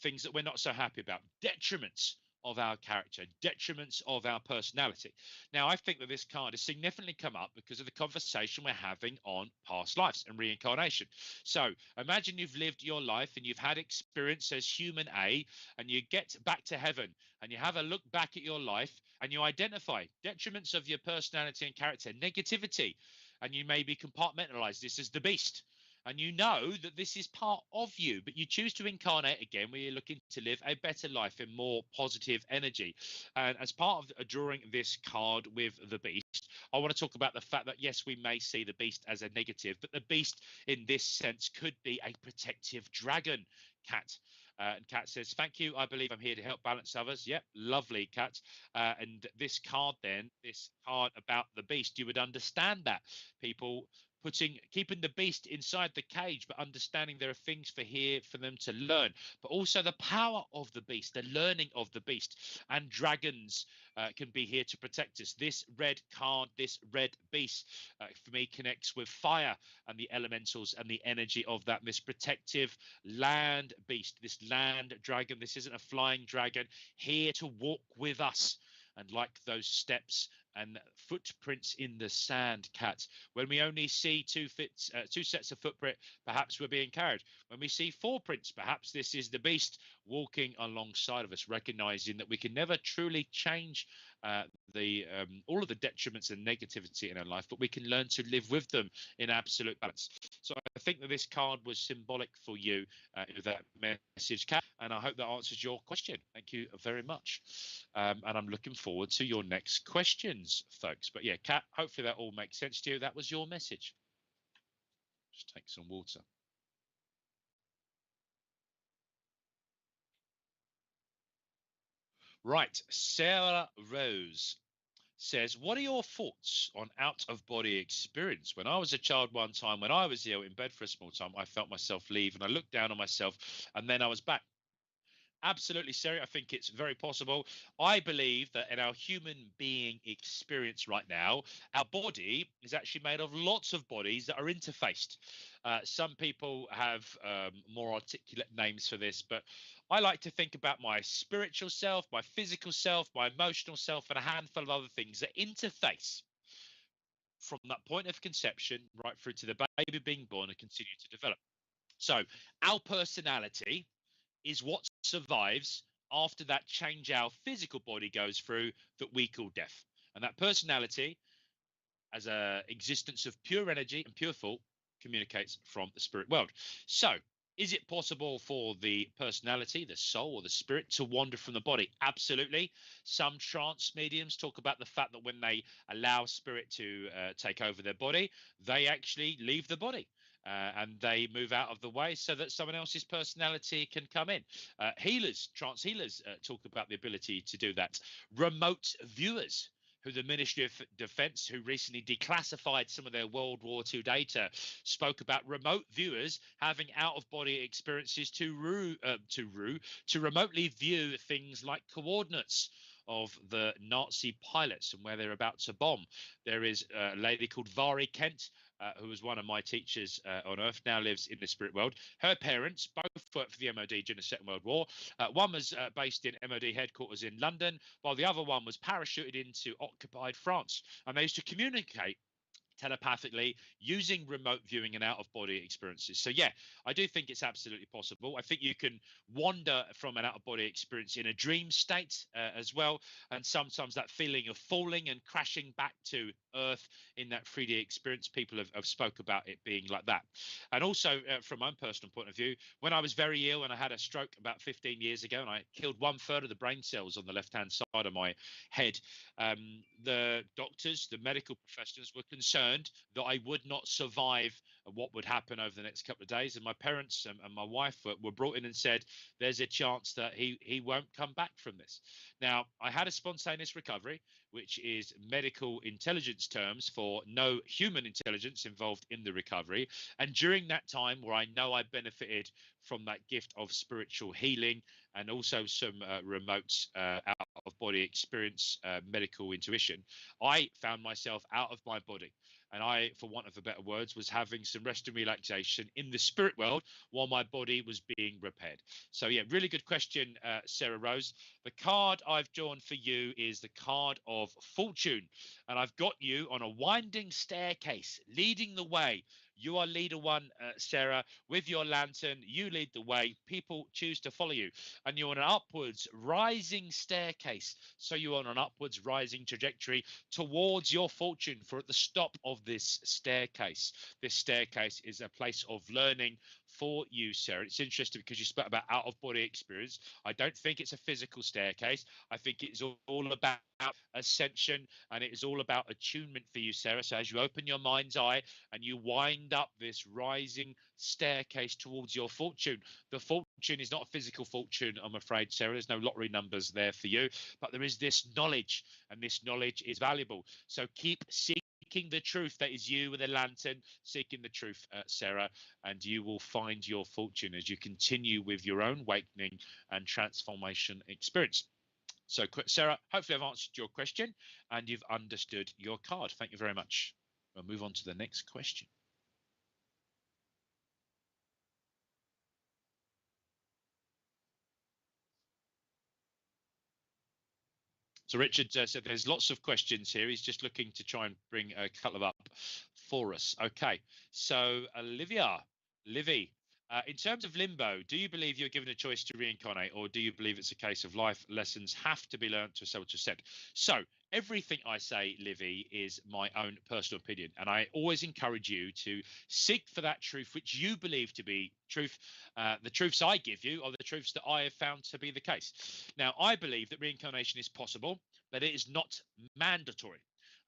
things that we're not so happy about, detriments of our character, detriments of our personality. Now, I think that this card has significantly come up because of the conversation we're having on past lives and reincarnation. So imagine you've lived your life and you've had experience as human A, and you get back to heaven and you have a look back at your life and you identify detriments of your personality and character, negativity, and you maybe compartmentalize this as the beast. And you know that this is part of you, but you choose to incarnate again where you're looking to live a better life in more positive energy. And as part of drawing this card with the beast, I want to talk about the fact that, yes, we may see the beast as a negative, but the beast in this sense could be a protective dragon, Cat. And Kat says, thank you. I believe I'm here to help balance others. Yep, lovely, Kat. And this card, then, this card about the beast, you would understand that people keeping the beast inside the cage, but understanding there are things for them to learn, but also the power of the beast, the learning of the beast, and dragons can be here to protect us. This red card, this red beast, for me connects with fire and the elementals and the energy of that. This protective land beast, this land dragon. This isn't a flying dragon, here to walk with us. And like those steps and footprints in the sand, Cat, when we only see two sets of footprint, perhaps we're being carried. When we see four prints, perhaps this is the beast walking alongside of us, recognizing that we can never truly change the all of the detriments and negativity in our life, but we can learn to live with them in absolute balance. So I think that this card was symbolic for you with that message, Kat, and I hope that answers your question. Thank you very much. And I'm looking forward to your next questions, folks. But yeah, Kat, hopefully that all makes sense to you. That was your message. Just take some water. Right, Sarah Rose says, what are your thoughts on out of body experience? When I was a child, one time when I was ill in bed for a small time, I felt myself leave and I looked down on myself and then I was back. Absolutely, Sarah. I think it's very possible. I believe that in our human being experience right now, our body is actually made of lots of bodies that are interfaced. Some people have more articulate names for this, but I like to think about my spiritual self, my physical self, my emotional self, and a handful of other things that interface from that point of conception right through to the baby being born and continue to develop. So, our personality is what survives after that change our physical body goes through that we call death. And that personality as a existence of pure energy and pure thought communicates from the spirit world. So is it possible for the personality, the soul, or the spirit to wander from the body? Absolutely. Some trance mediums talk about the fact that when they allow spirit to take over their body, they actually leave the body. And they move out of the way so that someone else's personality can come in. Healers, trance healers, talk about the ability to do that. Remote viewers, who the Ministry of Defense, who recently declassified some of their World War II data, spoke about remote viewers having out-of-body experiences to remotely view things like coordinates of the Nazi pilots and where they're about to bomb. There is a lady called Vari Kent, who was one of my teachers on Earth, now lives in the spirit world. Her parents both worked for the MOD during the Second World War. One was based in MOD headquarters in London, while the other one was parachuted into occupied France. And they used to communicate telepathically using remote viewing and out of body experiences. So yeah, I do think it's absolutely possible. I think you can wander from an out of body experience in a dream state as well, and sometimes that feeling of falling and crashing back to earth in that 3D experience, people have spoke about it being like that. And also from my own personal point of view, when I was very ill and I had a stroke about 15 years ago and I killed 1/3 of the brain cells on the left hand side of my head, the doctors, the medical professionals were concerned that I would not survive what would happen over the next couple of days. And my parents and my wife were brought in and said, there's a chance that he won't come back from this. Now, I had a spontaneous recovery, which is medical intelligence terms for no human intelligence involved in the recovery. And during that time where I know I benefited from that gift of spiritual healing and also some remote out of body experience, medical intuition, I found myself out of my body. And I, for want of a better words, was having some rest and relaxation in the spirit world while my body was being repaired. So yeah, really good question, Sarah Rose. The card I've drawn for you is the card of fortune. And I've got you on a winding staircase leading the way. You are leader one, Sarah, with your lantern. You lead the way. People choose to follow you. And you're on an upwards rising staircase. So you're on an upwards rising trajectory towards your fortune. For at the stop of this staircase is a place of learning for you, Sarah. It's interesting because you spoke about out of body experience. I don't think it's a physical staircase. I think it's all about ascension, and it is all about attunement for you, Sarah. So as you open your mind's eye and you wind up this rising staircase towards your fortune, the fortune is not a physical fortune, I'm afraid, Sarah. There's no lottery numbers there for you, but there is this knowledge, and this knowledge is valuable. So keep seeking the truth. That is you with a lantern seeking the truth, Sarah, and you will find your fortune as you continue with your own awakening and transformation experience. So, Sarah, hopefully I've answered your question and you've understood your card. Thank you very much. We'll move on to the next question. So Richard said there's lots of questions here. He's just looking to try and bring a couple of up for us. Okay, so Olivia, Livy, in terms of limbo, do you believe you're given a choice to reincarnate, or do you believe it's a case of life lessons have to be learned to so to said? So everything I say, Livy, is my own personal opinion, and I always encourage you to seek for that truth which you believe to be truth. The truths I give you are the truths that I have found to be the case. Now, I believe that reincarnation is possible, but it is not mandatory.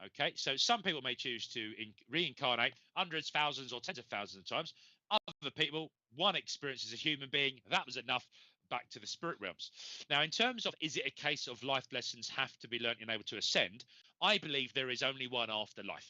Okay, so some people may choose to reincarnate hundreds, thousands, or tens of thousands of times. Other people, one experience as a human being, that was enough. Back to the spirit realms. Now, in terms of is it a case of life lessons have to be learnt and able to ascend, I believe there is only one afterlife.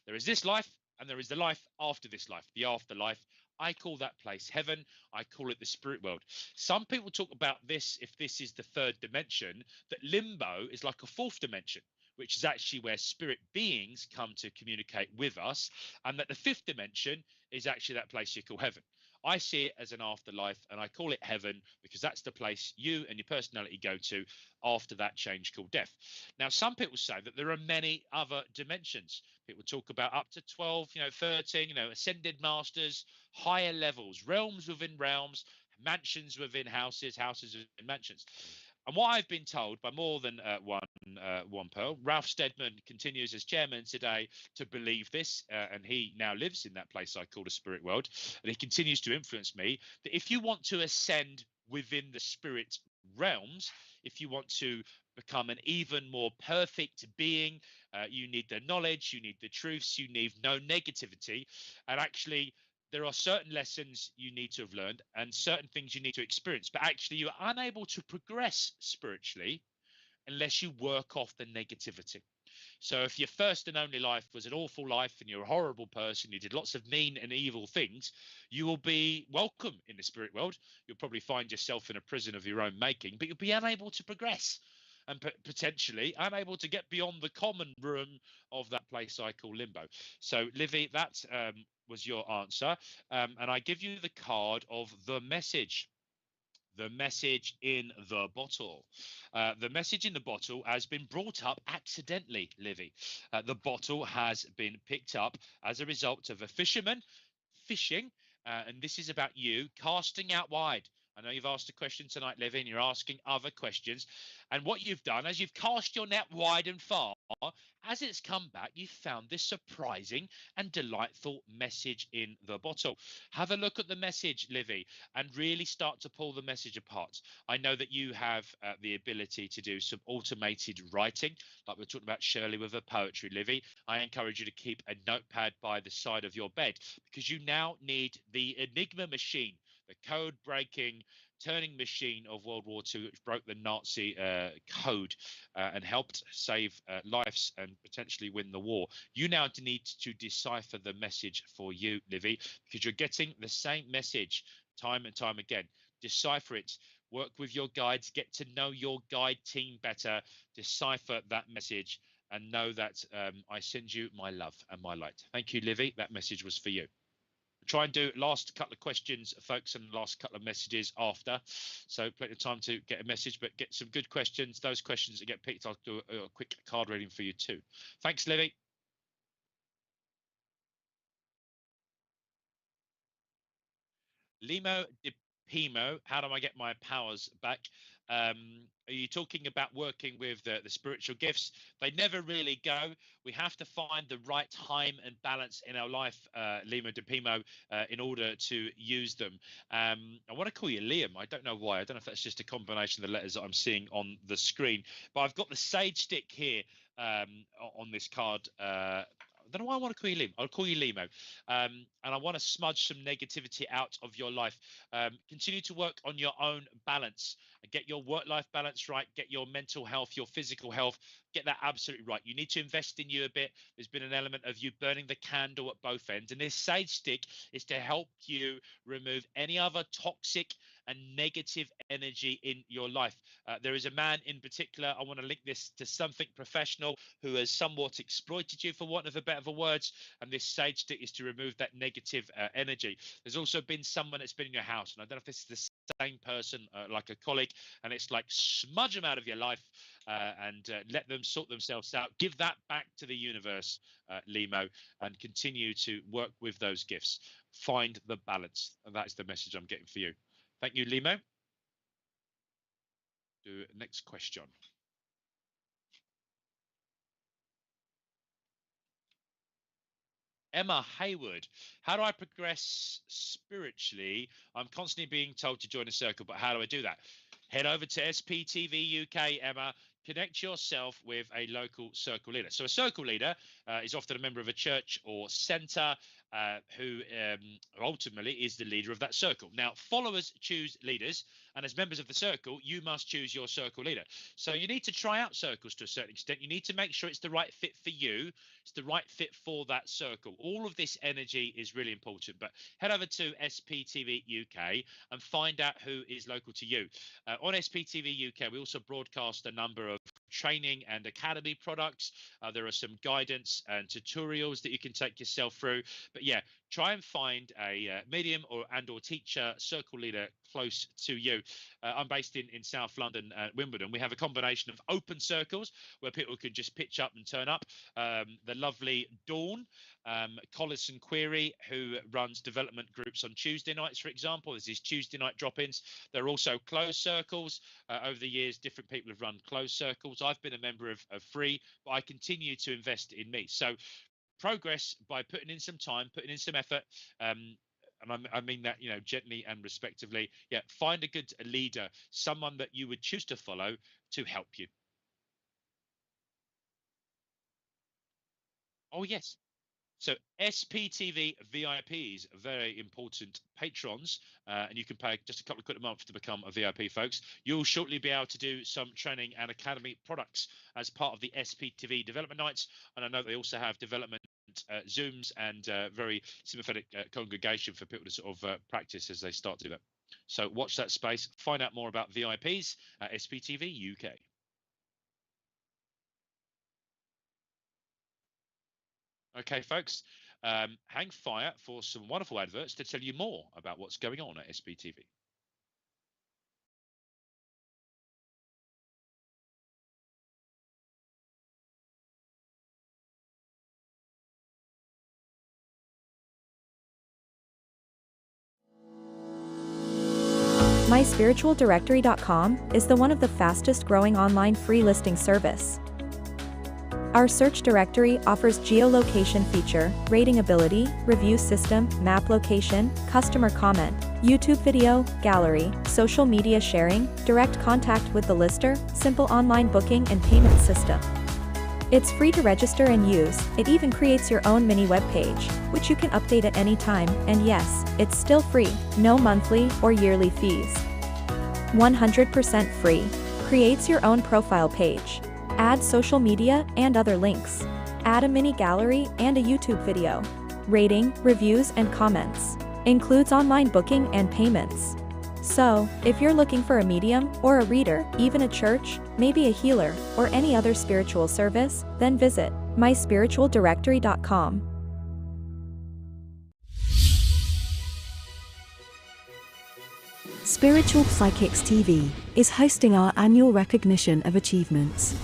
There is this life, and there is the life after this life, the afterlife. I call that place heaven. I call it the spirit world. Some people talk about this, if this is the third dimension, that limbo is like a fourth dimension, which is actually where spirit beings come to communicate with us, and that the fifth dimension is actually that place you call heaven. I see it as an afterlife, and I call it heaven because that's the place you and your personality go to after that change called death. Now, some people say that there are many other dimensions. People talk about up to 12, 13, ascended masters, higher levels, realms within realms, mansions within houses, houses within mansions. And what I've been told by more than one on One Pearl. Ralph Steadman continues as chairman today to believe this, and he now lives in that place I call the spirit world, and he continues to influence me that if you want to ascend within the spirit realms, if you want to become an even more perfect being, you need the knowledge, you need the truths, you need no negativity. And actually, there are certain lessons you need to have learned and certain things you need to experience, but actually, you are unable to progress spiritually unless you work off the negativity. So if your first and only life was an awful life and you're a horrible person, you did lots of mean and evil things, you will be welcome in the spirit world. You'll probably find yourself in a prison of your own making, but you'll be unable to progress and potentially unable to get beyond the common room of that place I call limbo. So, Livy, that was your answer. And I give you the card of the message. The message in the bottle. The message in the bottle has been brought up accidentally, Livy. The bottle has been picked up as a result of a fisherman fishing, and this is about you casting out wide. I know you've asked a question tonight, Livy, and you're asking other questions. And what you've done, as you've cast your net wide and far, as it's come back, you've found this surprising and delightful message in the bottle. Have a look at the message, Livy, and really start to pull the message apart. I know that you have the ability to do some automated writing, like we're talking about Shirley with her poetry, Livy. I encourage you to keep a notepad by the side of your bed because you now need the Enigma machine, the code breaking turning machine of World War II, which broke the Nazi code and helped save lives and potentially win the war. You now need to decipher the message for you, Livy, because you're getting the same message time and time again. Decipher it. Work with your guides. Get to know your guide team better. Decipher that message and know that I send you my love and my light. Thank you, Livy. That message was for you. Try and do last couple of questions, folks, and last couple of messages after. So plenty of time to get a message, but get some good questions. Those questions that get picked, I'll do a quick card reading for you too. Thanks, Livy. Limo de Pimo, how do I get my powers back? Are you talking about working with the spiritual gifts? They never really go. We have to find the right time and balance in our life, Limo de Pimo, in order to use them. I want to call you Liam. I don't know why. I don't know if that's just a combination of the letters that I'm seeing on the screen. But I've got the sage stick here on this card. I don't know why I want to call you Liam. I'll call you Limo. And I want to smudge some negativity out of your life. Continue to work on your own balance. Get your work-life balance right. Get your mental health, your physical health. Get that absolutely right. You need to invest in you a bit. There's been an element of you burning the candle at both ends. And this sage stick is to help you remove any other toxic and negative energy in your life. There is a man in particular, I want to link this to something professional, who has somewhat exploited you, for want of a better words, and this sage stick is to remove that negative energy. There's also been someone that's been in your house, and I don't know if this is the same person, like a colleague, and it's like smudge them out of your life and let them sort themselves out. Give that back to the universe, Limo, and continue to work with those gifts. Find the balance, and that is the message I'm getting for you. Thank you, Limo. Do next question. Emma Hayward, how do I progress spiritually? I'm constantly being told to join a circle, but how do I do that? Head over to SPTV UK, Emma. Connect yourself with a local circle leader. So a circle leader is often a member of a church or centre who ultimately is the leader of that circle. Now, followers choose leaders, and as members of the circle, you must choose your circle leader. So you need to try out circles to a certain extent. You need to make sure it's the right fit for you. It's the right fit for that circle. All of this energy is really important. But head over to SPTV UK and find out who is local to you. On SPTV UK, we also broadcast a number of training and academy products. There are some guidance and tutorials that you can take yourself through. But yeah, try and find a medium or teacher circle leader close to you. I'm based in South London, Wimbledon. We have a combination of open circles where people can just pitch up and turn up. The lovely Dawn Collison Query, who runs development groups on Tuesday nights, for example. There's these Tuesday night drop-ins. There are also closed circles. Over the years, different people have run closed circles. I've been a member of free, but I continue to invest in me. So progress by putting in some time, putting in some effort. And I mean that, gently and respectively. Yeah, find a good leader, someone that you would choose to follow to help you. Oh, yes. So SPTV VIPs, very important patrons, and you can pay just a couple of quid a month to become a VIP, folks. You'll shortly be able to do some training and academy products as part of the SPTV development nights. And I know they also have development Zooms and very sympathetic congregation for people to sort of practice as they start to do that. So watch that space. Find out more about VIPs at SPTV UK. Okay, folks, hang fire for some wonderful adverts to tell you more about what's going on at SPTV. MySpiritualDirectory.com is the one of the fastest growing online free listing service. Our search directory offers geolocation feature, rating ability, review system, map location, customer comment, YouTube video, gallery, social media sharing, direct contact with the lister, simple online booking and payment system. It's free to register and use. It even creates your own mini web page, which you can update at any time, and yes, it's still free, no monthly or yearly fees. 100% free. Creates your own profile page. Add social media and other links. Add a mini gallery and a YouTube video. Rating, reviews and comments. Includes online booking and payments. So, if you're looking for a medium, or a reader, even a church, maybe a healer, or any other spiritual service, then visit myspiritualdirectory.com. Spiritual Psychics TV is hosting our annual recognition of achievements,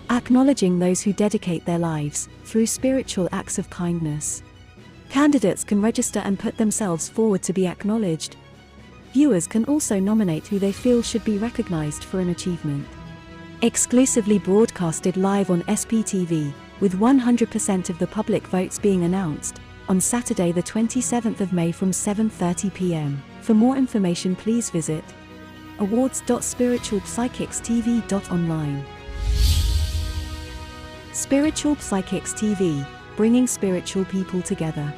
acknowledging those who dedicate their lives through spiritual acts of kindness. Candidates can register and put themselves forward to be acknowledged. Viewers can also nominate who they feel should be recognized for an achievement. Exclusively broadcasted live on SPTV, with 100% of the public votes being announced, on Saturday the 27th of May from 7:30 p.m. For more information please visit awards.spiritualpsychicstv.online. Spiritual Psychics TV, bringing spiritual people together.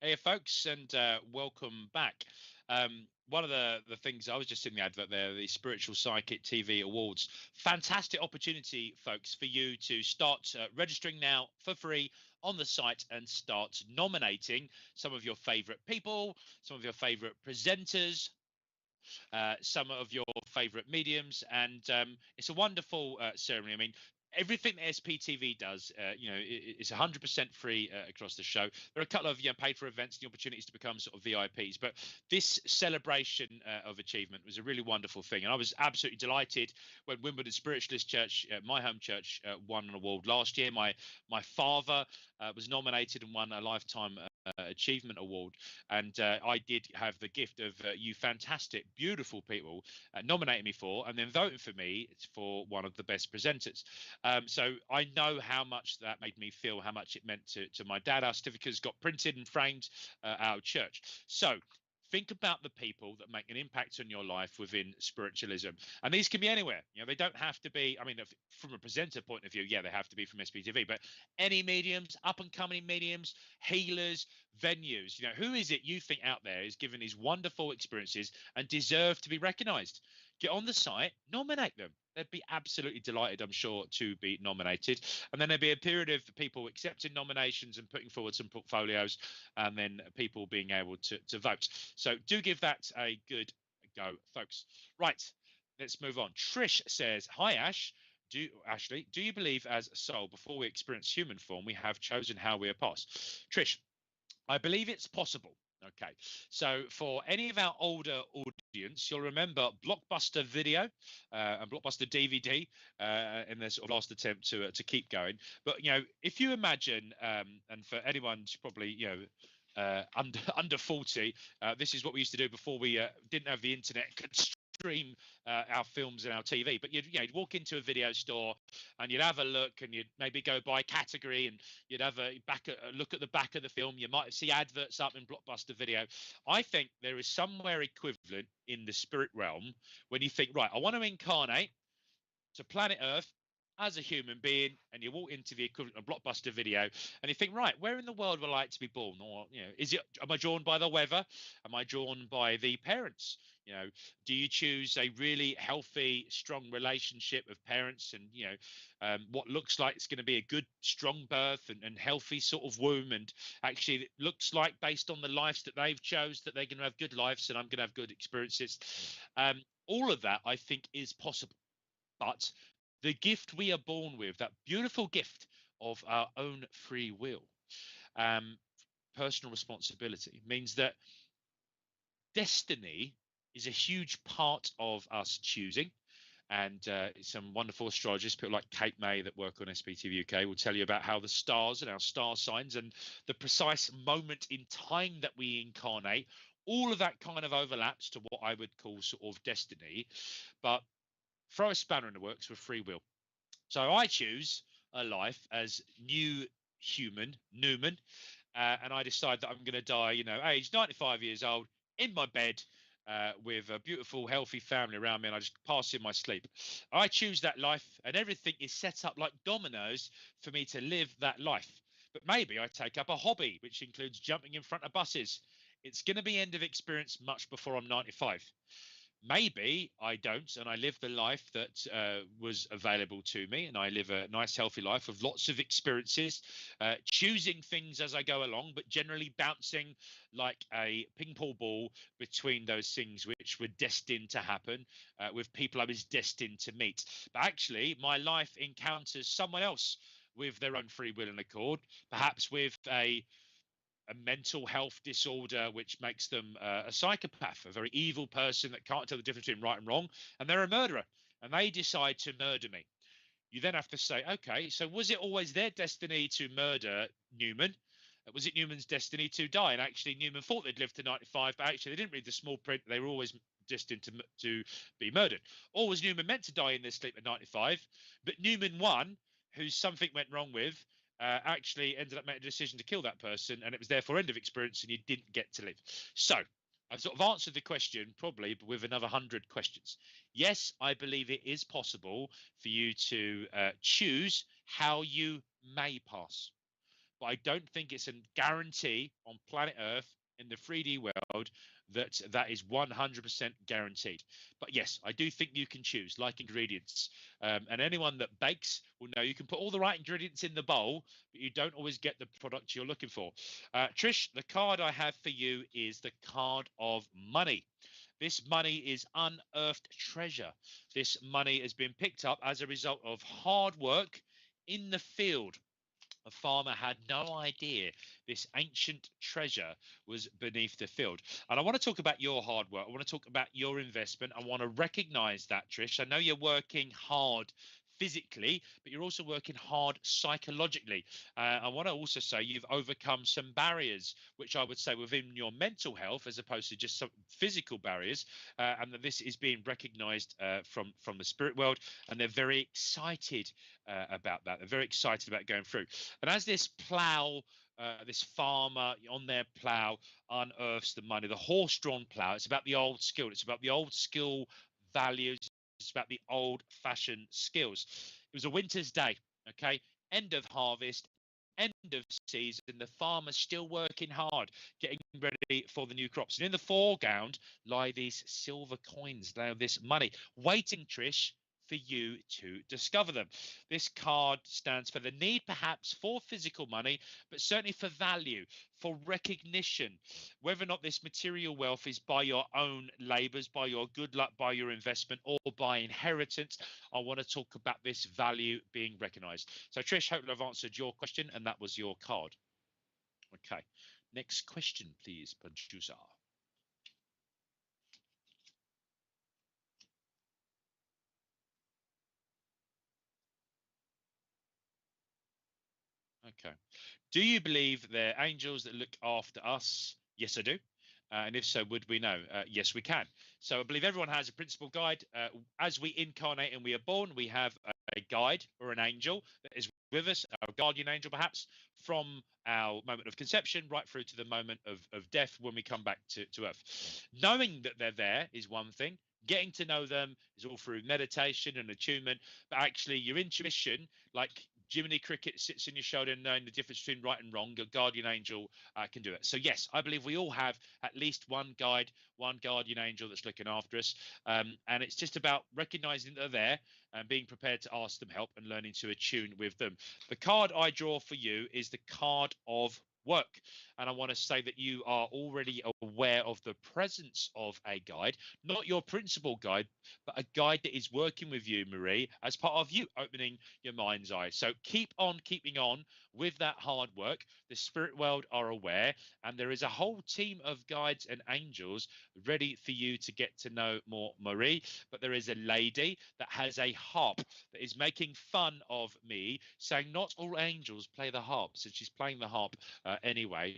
Hey, folks, and welcome back. One of the things I was just in the advert there, the Spiritual Psychic TV Awards. Fantastic opportunity, folks, for you to start registering now for free on the site and start nominating some of your favorite people, some of your favorite presenters, some of your favorite mediums, and it's a wonderful ceremony. I mean, everything that SPTV does, it's 100% free across the show. There are a couple of paid for events and the opportunities to become sort of VIPs, but this celebration of achievement was a really wonderful thing, and I was absolutely delighted when Wimbledon Spiritualist Church, my home church, won an award last year. My father was nominated and won a lifetime achievement award, and I did have the gift of you fantastic, beautiful people nominating me for and then voting for me for one of the best presenters. So I know how much that made me feel, how much it meant to my dad. Our certificates got printed and framed at our church. So think about the people that make an impact on your life within spiritualism. And these can be anywhere. They don't have to be, I mean, from a presenter point of view, yeah, they have to be from SPTV, but any mediums, up and coming mediums, healers, venues, who is it you think out there is given these wonderful experiences and deserve to be recognized? Get on the site, nominate them. They'd be absolutely delighted, I'm sure, to be nominated. And then there'd be a period of people accepting nominations and putting forward some portfolios, and then people being able to vote. So do give that a good go, folks. Right, let's move on. Trish says, hi, Ashley, do you believe as a soul, before we experience human form, we have chosen how we are passed? Trish, I believe it's possible. Okay, so for any of our older audience, you'll remember Blockbuster Video and Blockbuster DVD in their sort of last attempt to keep going. But if you imagine, and for anyone who's probably under 40, this is what we used to do before we didn't have the internet, could stream our films and our TV. But you'd walk into a video store and you'd have a look, and you'd maybe go by category, and you'd have a look at the back of the film. You might see adverts up in Blockbuster Video. I think there is somewhere equivalent in the spirit realm when you think, right, I want to incarnate to planet Earth as a human being, and you walk into the equivalent of Blockbuster Video, and you think, right, where in the world would I like to be born? Or am I drawn by the weather? Am I drawn by the parents? Do you choose a really healthy, strong relationship of parents, and what looks like it's going to be a good, strong birth and healthy sort of womb, and actually it looks like, based on the lives that they've chose, that they're going to have good lives and I'm going to have good experiences. All of that, I think, is possible. But the gift we are born with, that beautiful gift of our own free will, personal responsibility, means that destiny is a huge part of us choosing. And some wonderful astrologers, people like Kate May that work on SPTV UK, will tell you about how the stars and our star signs and the precise moment in time that we incarnate, all of that kind of overlaps to what I would call sort of destiny. But throw a spanner in the works with free will. So I choose a life as new human, Newman, and I decide that I'm going to die, age 95 years old, in my bed, with a beautiful, healthy family around me, and I just pass in my sleep. I choose that life, and everything is set up like dominoes for me to live that life. But maybe I take up a hobby, which includes jumping in front of buses. It's going to be end of experience much before I'm 95. Maybe I don't, and I live the life that was available to me, and I live a nice, healthy life with lots of experiences, choosing things as I go along, but generally bouncing like a ping pong ball between those things which were destined to happen with people I was destined to meet. But actually, my life encounters someone else with their own free will and accord, perhaps with a mental health disorder which makes them a psychopath, a very evil person that can't tell the difference between right and wrong, and they're a murderer, and they decide to murder me. You then have to say, okay, so was it always their destiny to murder Newman? Was it Newman's destiny to die? And actually, Newman thought they'd lived to 95, but actually they didn't read the small print. They were always destined to be murdered. Or was Newman meant to die in their sleep at 95, but Newman won, who something went wrong with, actually ended up making a decision to kill that person, and it was therefore end of experience, and you didn't get to live. So I've sort of answered the question probably with another 100 questions. Yes, I believe it is possible for you to choose how you may pass, but I don't think it's a guarantee on planet Earth in the 3D world that is 100% guaranteed. But yes, I do think you can choose, like ingredients. And anyone that bakes will know you can put all the right ingredients in the bowl, but you don't always get the product you're looking for. Trish, the card I have for you is the card of money. This money is unearthed treasure. This money has been picked up as a result of hard work in the field. A farmer had no idea this ancient treasure was beneath the field. And I want to talk about your hard work. I want to talk about your investment. I want to recognize that, Trish. I know you're working hard physically, but you're also working hard psychologically. I want to also say you've overcome some barriers, which I would say within your mental health, as opposed to just some physical barriers, and that this is being recognized from the spirit world, and they're very excited about that. They're very excited about going through. And as this plow, this farmer on their plow unearths the money, the horse-drawn plow, it's about the old skill. It's about the old skill values. It's about the old-fashioned skills. It was a winter's day, okay? End of harvest, end of season. The farmer's still working hard, getting ready for the new crops. And in the foreground lie these silver coins, now this money, waiting, Trish, for you to discover them. This card stands for the need perhaps for physical money, but certainly for value, for recognition, whether or not this material wealth is by your own labors, by your good luck, by your investment, or by inheritance. I want to talk about this value being recognized. So Trish, hopefully I've answered your question, and that was your card. Okay, next question, please, producer. Okay. Do you believe they're angels that look after us? Yes, I do. And if so, would we know? Yes, we can. So I believe everyone has a principal guide. As we incarnate and we are born, we have a guide or an angel that is with us, our guardian angel perhaps, from our moment of conception right through to the moment of death when we come back to Earth. Knowing that they're there is one thing. Getting to know them is all through meditation and attunement. But actually, your intuition, like Jiminy Cricket sits in your shoulder and knowing the difference between right and wrong, your guardian angel can do it. So yes, I believe we all have at least one guide, one guardian angel that's looking after us. And it's just about recognizing that they're there and being prepared to ask them help and learning to attune with them. The card I draw for you is the card of work. And I want to say that you are already aware of the presence of a guide, not your principal guide, but a guide that is working with you, Marie, as part of you opening your mind's eye. So keep on keeping on with that hard work. The spirit world are aware, and there is a whole team of guides and angels ready for you to get to know more, Marie. But there is a lady that has a harp that is making fun of me, saying not all angels play the harp. So she's playing the harp anyway.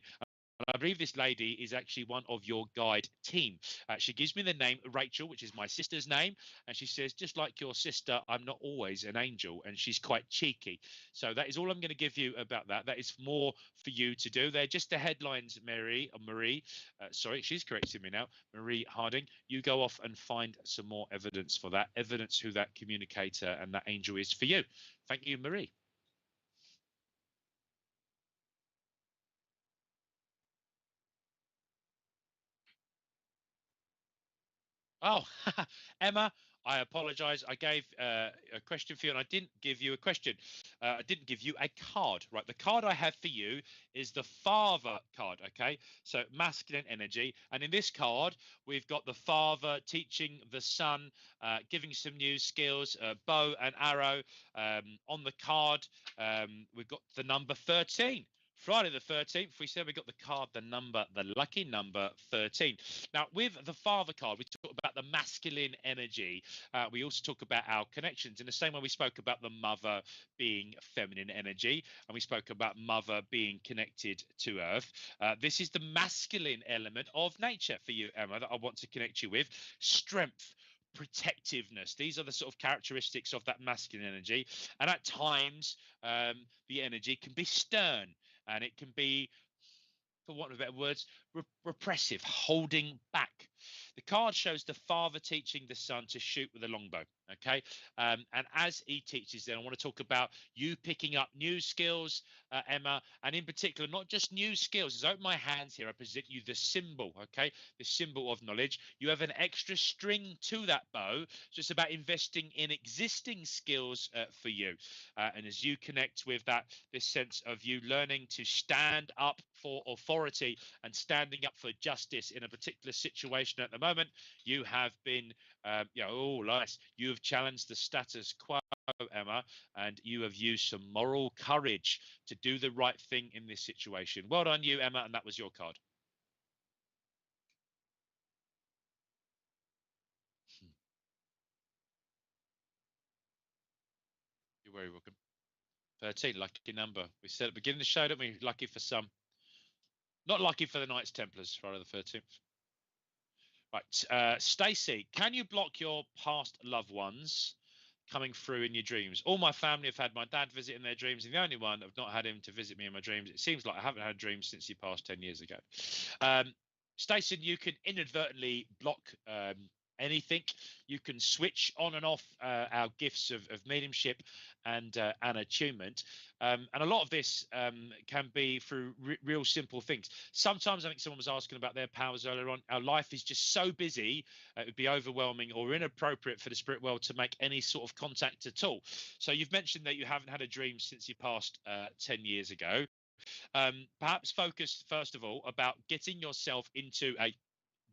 And I believe this lady is actually one of your guide team. She gives me the name Rachel, which is my sister's name. And she says, just like your sister, I'm not always an angel. And she's quite cheeky. So that is all I'm going to give you about that. That is more for you to do. They're just the headlines, Marie. Sorry, she's correcting me now. Marie Harding, you go off and find some more evidence for that. Evidence who that communicator and that angel is for you. Thank you, Marie. Oh, Emma, I apologize. I gave a question for you and I didn't give you a question. I didn't give you a card, right? The card I have for you is the father card, okay? So masculine energy. And in this card, we've got the father teaching the son, giving some new skills, bow and arrow. On the card, we've got the number 13. Friday the 13th, we said we got the card, the lucky number 13. Now, with the father card, we talk about the masculine energy. We also talk about our connections in the same way we spoke about the mother being feminine energy, and we spoke about mother being connected to earth. This is the masculine element of nature for you, Emma, that I want to connect you with. Strength, protectiveness. These are the sort of characteristics of that masculine energy. And at times, the energy can be stern. And it can be, for want of better words, repressive, holding back. The card shows the father teaching the son to shoot with a longbow. Okay. And as he teaches, then I want to talk about you picking up new skills, Emma, and in particular, not just new skills. As I open my hands here, I present you the symbol. Okay. The symbol of knowledge. You have an extra string to that bow. So it's about investing in existing skills for you. And as you connect with that, this sense of you learning to stand up for authority and standing up for justice in a particular situation at the moment, you have been, nice. You have challenged the status quo, Emma, and you have used some moral courage to do the right thing in this situation. Well done, you, Emma, and that was your card. You're very welcome. 13, lucky number. We said at the beginning of the show, don't we? Lucky for some. Not lucky for the Knights Templars, Friday the 13th. Right. Stacey, can you block your past loved ones coming through in your dreams? All my family have had my dad visit in their dreams, and the only one I've not had him to visit me in my dreams. It seems like I haven't had dreams since he passed 10 years ago. Stacey, you can inadvertently block anything. You can switch on and off our gifts of mediumship and attunement. And a lot of this can be through real simple things. Sometimes I think someone was asking about their powers earlier on. Our life is just so busy, it would be overwhelming or inappropriate for the spirit world to make any sort of contact at all. So you've mentioned that you haven't had a dream since you passed 10 years ago. Perhaps focus first of all about getting yourself into a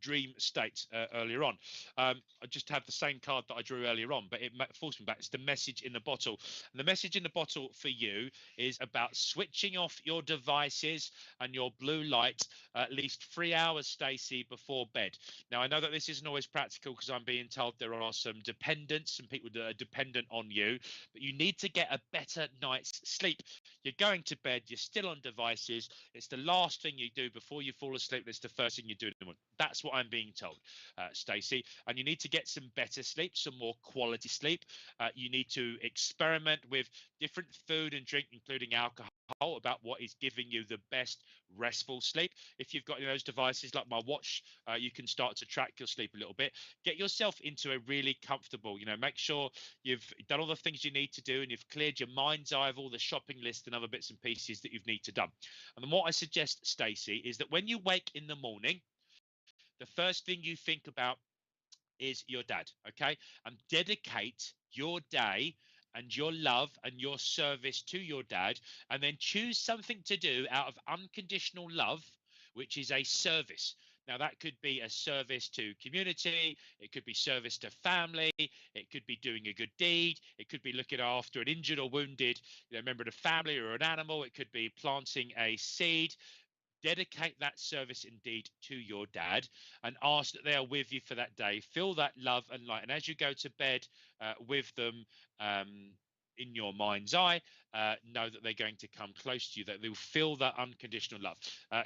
dream state earlier on. I just have the same card that I drew earlier on, but it forced me back. It's the message in the bottle. And the message in the bottle for you is about switching off your devices and your blue light at least 3 hours, Stacey, before bed. Now, I know that this isn't always practical because I'm being told there are some dependents, some people that are dependent on you, but you need to get a better night's sleep. You're going to bed, you're still on devices. It's the last thing you do before you fall asleep. It's the first thing you do in the morning. That's what I'm being told, Stacey. And you need to get some better sleep, some more quality sleep. You need to experiment with different food and drink, including alcohol, about what is giving you the best restful sleep. If you've got those devices like my watch, you can start to track your sleep a little bit. Get yourself into a really comfortable, make sure you've done all the things you need to do and you've cleared your mind's eye of all the shopping list and other bits and pieces that you've need to done. And then what I suggest, Stacey, is that when you wake in the morning, the first thing you think about is your dad, okay? And dedicate your day and your love and your service to your dad, and then choose something to do out of unconditional love, which is a service. Now, that could be a service to community. It could be service to family. It could be doing a good deed. It could be looking after an injured or wounded member of the family or an animal. It could be planting a seed. Dedicate that service indeed to your dad and ask that they are with you for that day. Feel that love and light. And as you go to bed with them in your mind's eye, know that they're going to come close to you, that they'll feel that unconditional love.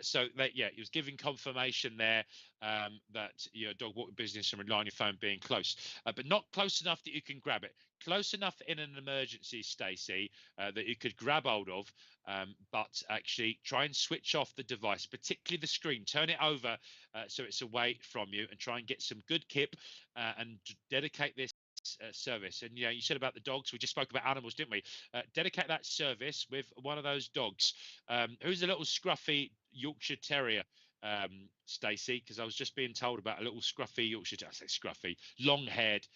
So that, yeah, it was giving confirmation there that your dog walking business and rely on your phone being close, but not close enough that you can grab it. Close enough in an emergency, Stacey, that you could grab hold of, but actually try and switch off the device, particularly the screen. Turn it over so it's away from you, and try and get some good kip and dedicate this service. And you said about the dogs. We just spoke about animals, didn't we? Dedicate that service with one of those dogs. Who's a little scruffy Yorkshire Terrier? Stacey, because I was just being told about a little scruffy Yorkshire Terrier. I say scruffy, long-haired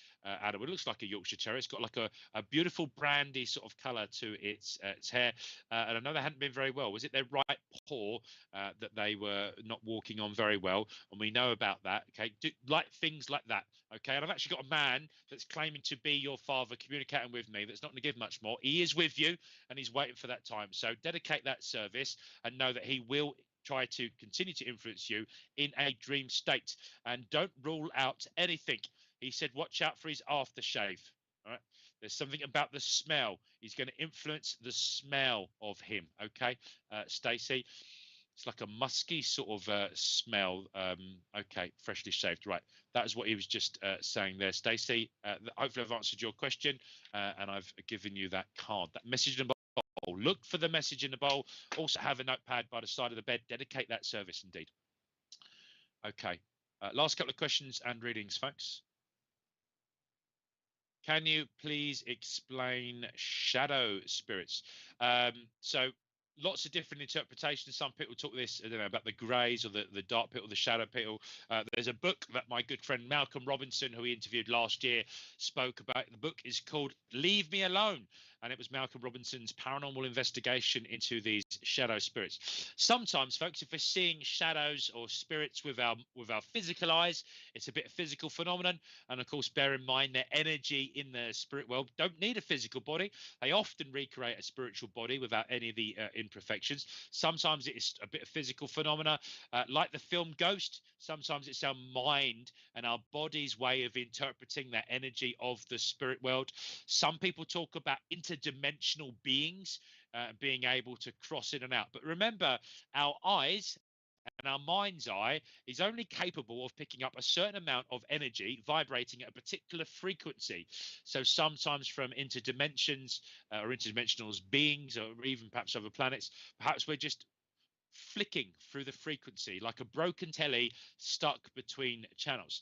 animal. It looks like a Yorkshire Terrier. It's got like a beautiful brandy sort of colour to its hair. And I know they hadn't been very well. Was it their right paw that they were not walking on very well? And we know about that. Okay, like things like that. Okay, and I've actually got a man that's claiming to be your father communicating with me. That's not going to give much more. He is with you, and he's waiting for that time. So dedicate that service and know that he will try to continue to influence you in a dream state, and don't rule out anything. He said watch out for his aftershave. All right, there's something about the smell. He's going to influence the smell of him. Okay, Stacey, it's like a musky sort of smell. Okay, freshly shaved. Right, that is what he was just saying there, Stacey. Hopefully I've answered your question, and I've given you that card, that message in the bowl. Look for the message in the bowl. Also have a notepad by the side of the bed. Dedicate that service indeed. Okay, last couple of questions and readings, folks. Can you please explain shadow spirits? So lots of different interpretations. Some people talk this, I don't know, about the greys or the dark pit or the shadow pit. There's a book that my good friend Malcolm Robinson, who we interviewed last year, spoke about. The book is called Leave Me Alone. And it was Malcolm Robinson's paranormal investigation into these shadow spirits. Sometimes, folks, if we're seeing shadows or spirits with our physical eyes, it's a bit of physical phenomenon. And of course, bear in mind their energy in the spirit world don't need a physical body. They often recreate a spiritual body without any of the imperfections. Sometimes it's a bit of physical phenomena, like the film Ghost. Sometimes it's our mind and our body's way of interpreting that energy of the spirit world. Some people talk about interdimensional beings being able to cross in and out. But remember, our eyes and our mind's eye is only capable of picking up a certain amount of energy vibrating at a particular frequency. So sometimes from interdimensions or interdimensional beings, or even perhaps other planets, perhaps we're just flicking through the frequency like a broken telly stuck between channels.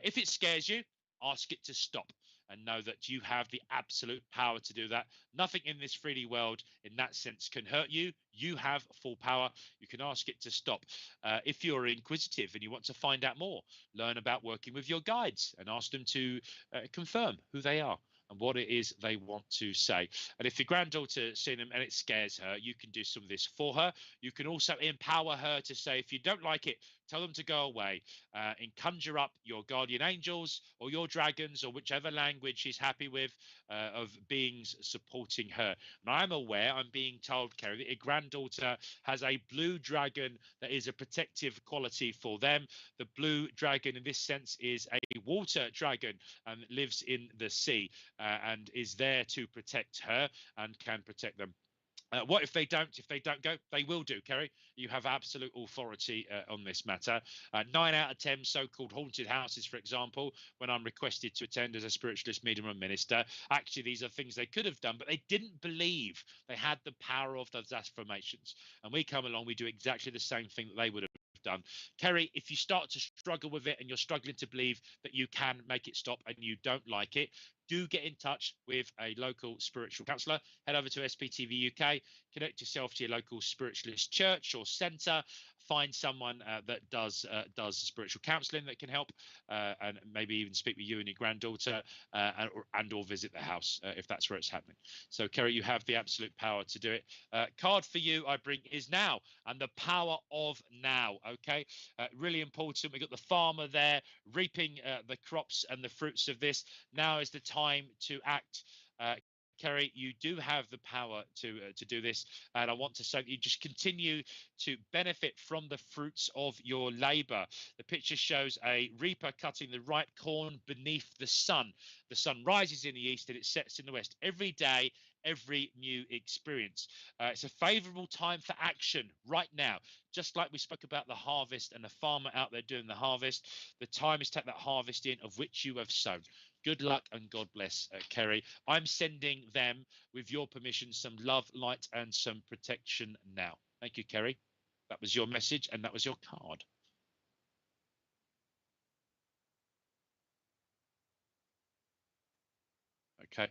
If it scares you, ask it to stop and know that you have the absolute power to do that. Nothing in this 3D world in that sense can hurt you. You have full power. You can ask it to stop. If you're inquisitive and you want to find out more, learn about working with your guides and ask them to confirm who they are and what it is they want to say. And if your granddaughter's seen them and it scares her, you can do some of this for her. You can also empower her to say, if you don't like it, tell them to go away, and conjure up your guardian angels or your dragons or whichever language she's happy with of beings supporting her. And I'm aware, I'm being told, Kerry, that your granddaughter has a blue dragon that is a protective quality for them. The blue dragon in this sense is a water dragon and lives in the sea and is there to protect her and can protect them. What if they don't? If they don't go, they will do, Kerry. You have absolute authority on this matter. 9 out of 10 so-called haunted houses, for example, when I'm requested to attend as a spiritualist, medium, and minister, actually these are things they could have done, but they didn't believe they had the power of those affirmations. And we come along, we do exactly the same thing that they would have done. Kerry, if you start to struggle with it and you're struggling to believe that you can make it stop and you don't like it, do get in touch with a local spiritual counsellor. Head over to SPTV UK, connect yourself to your local spiritualist church or centre, find someone that does spiritual counselling that can help, and maybe even speak with you and your granddaughter, and or visit the house if that's where it's happening. So, Kerry, you have the absolute power to do it. Card for you I bring is now, and the power of now. Okay, really important. We got the farmer there reaping the crops and the fruits of this. Now is the time to act. Kerry, you do have the power to do this, and I want to say that you just continue to benefit from the fruits of your labour. The picture shows a reaper cutting the ripe corn beneath the sun. The sun rises in the east and it sets in the west. Every day, every new experience. It's a favourable time for action right now. Just like we spoke about the harvest and the farmer out there doing the harvest, the time is to take that harvest in of which you have sown. Good luck and God bless, Kerry. I'm sending them, with your permission, some love, light, and some protection now. Thank you, Kerry. That was your message, and that was your card. Okay.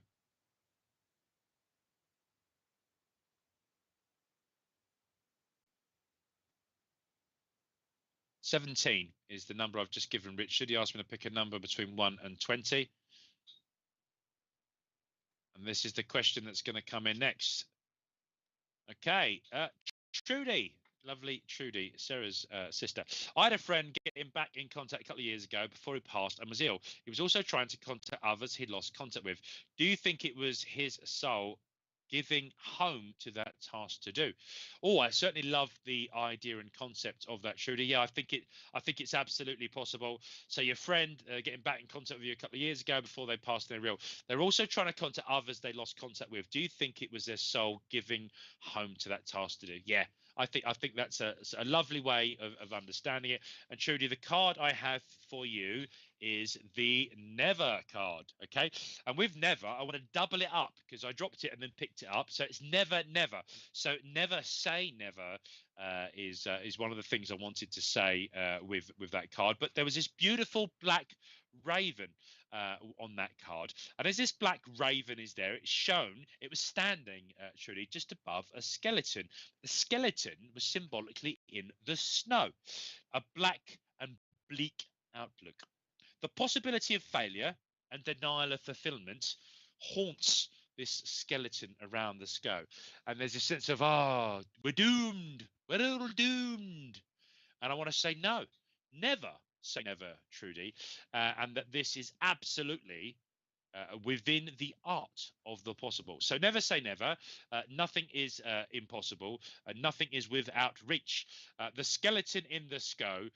$17 is the number I've just given Richard. He asked me to pick a number between 1 and 20. And this is the question that's going to come in next. Okay, Trudy, lovely Trudy, Sarah's sister. I had a friend get him back in contact a couple of years ago before he passed and was ill. He was also trying to contact others he'd lost contact with. Do you think it was his soul giving home to that task to do? Oh, I certainly love the idea and concept of that, Trudy. Yeah, I think it's absolutely possible. So your friend getting back in contact with you a couple of years ago before they passed their real. They're also trying to contact others they lost contact with. Do you think it was their soul giving home to that task to do? Yeah, I think that's a lovely way of understanding it. And Trudy, the card I have for you is the never card. Okay, and with never I want to double it up because I dropped it and then picked it up, so it's never. So never say never is one of the things I wanted to say with that card. But there was this beautiful black raven on that card, and as this black raven is there, it's shown it was standing truly just above a skeleton. The skeleton was symbolically in the snow, a black and bleak outlook. The possibility of failure and denial of fulfillment haunts this skeleton around the sky. And there's a sense of, we're doomed. We're all doomed. And I want to say no, never say never, Trudy. And that this is absolutely within the art of the possible. So never say never. Nothing is impossible. Nothing is without reach. The skeleton in the snow,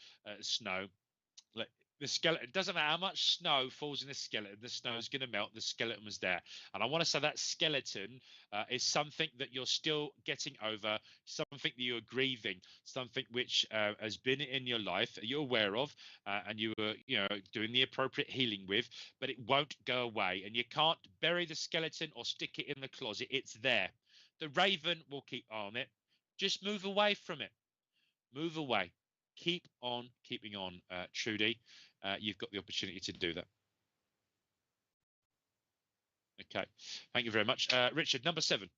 the skeleton, it doesn't matter how much snow falls in the skeleton, the snow is going to melt. The skeleton was there. And I want to say that skeleton is something that you're still getting over, something that you're grieving, something which has been in your life that you're aware of, and you were doing the appropriate healing with, but it won't go away. And you can't bury the skeleton or stick it in the closet. It's there. The raven will keep on it. Just move away from it. Move away. Keep on keeping on, Trudy. You've got the opportunity to do that. Okay. Thank you very much. Richard, number 7.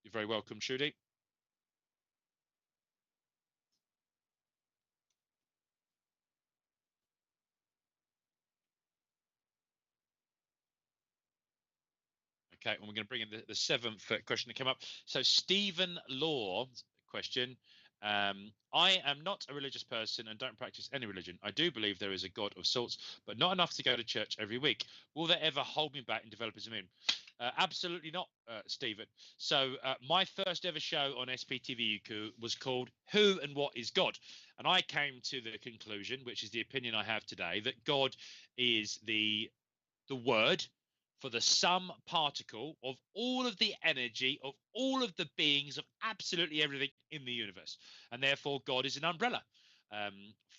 You're very welcome, Trudy. Okay, and we're going to bring in the 7th question that came up. So Stephen Law question. I am not a religious person and don't practice any religion. I do believe there is a God of sorts, but not enough to go to church every week. Will that ever hold me back in developing a immune? Absolutely not, Stephen. So my first ever show on SPTV was called Who and What is God? And I came to the conclusion, which is the opinion I have today, that God is the word for the sum particle of all of the energy of all of the beings of absolutely everything in the universe. And therefore, God is an umbrella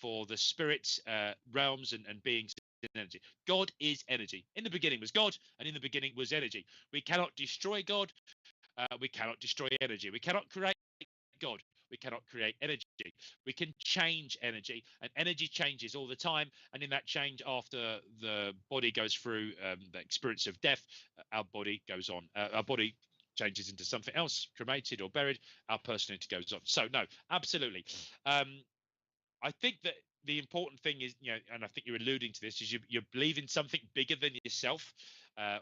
for the spirit realms and beings in energy. God is energy. In the beginning was God, and in the beginning was energy. We cannot destroy God. We cannot destroy energy. We cannot create God. We cannot create energy. We can change energy, and energy changes all the time. And in that change, after the body goes through the experience of death, our body goes on. Our body changes into something else, cremated or buried. Our personality goes on. So no, absolutely. I think that the important thing is, and I think you're alluding to this, is you believe in something bigger than yourself,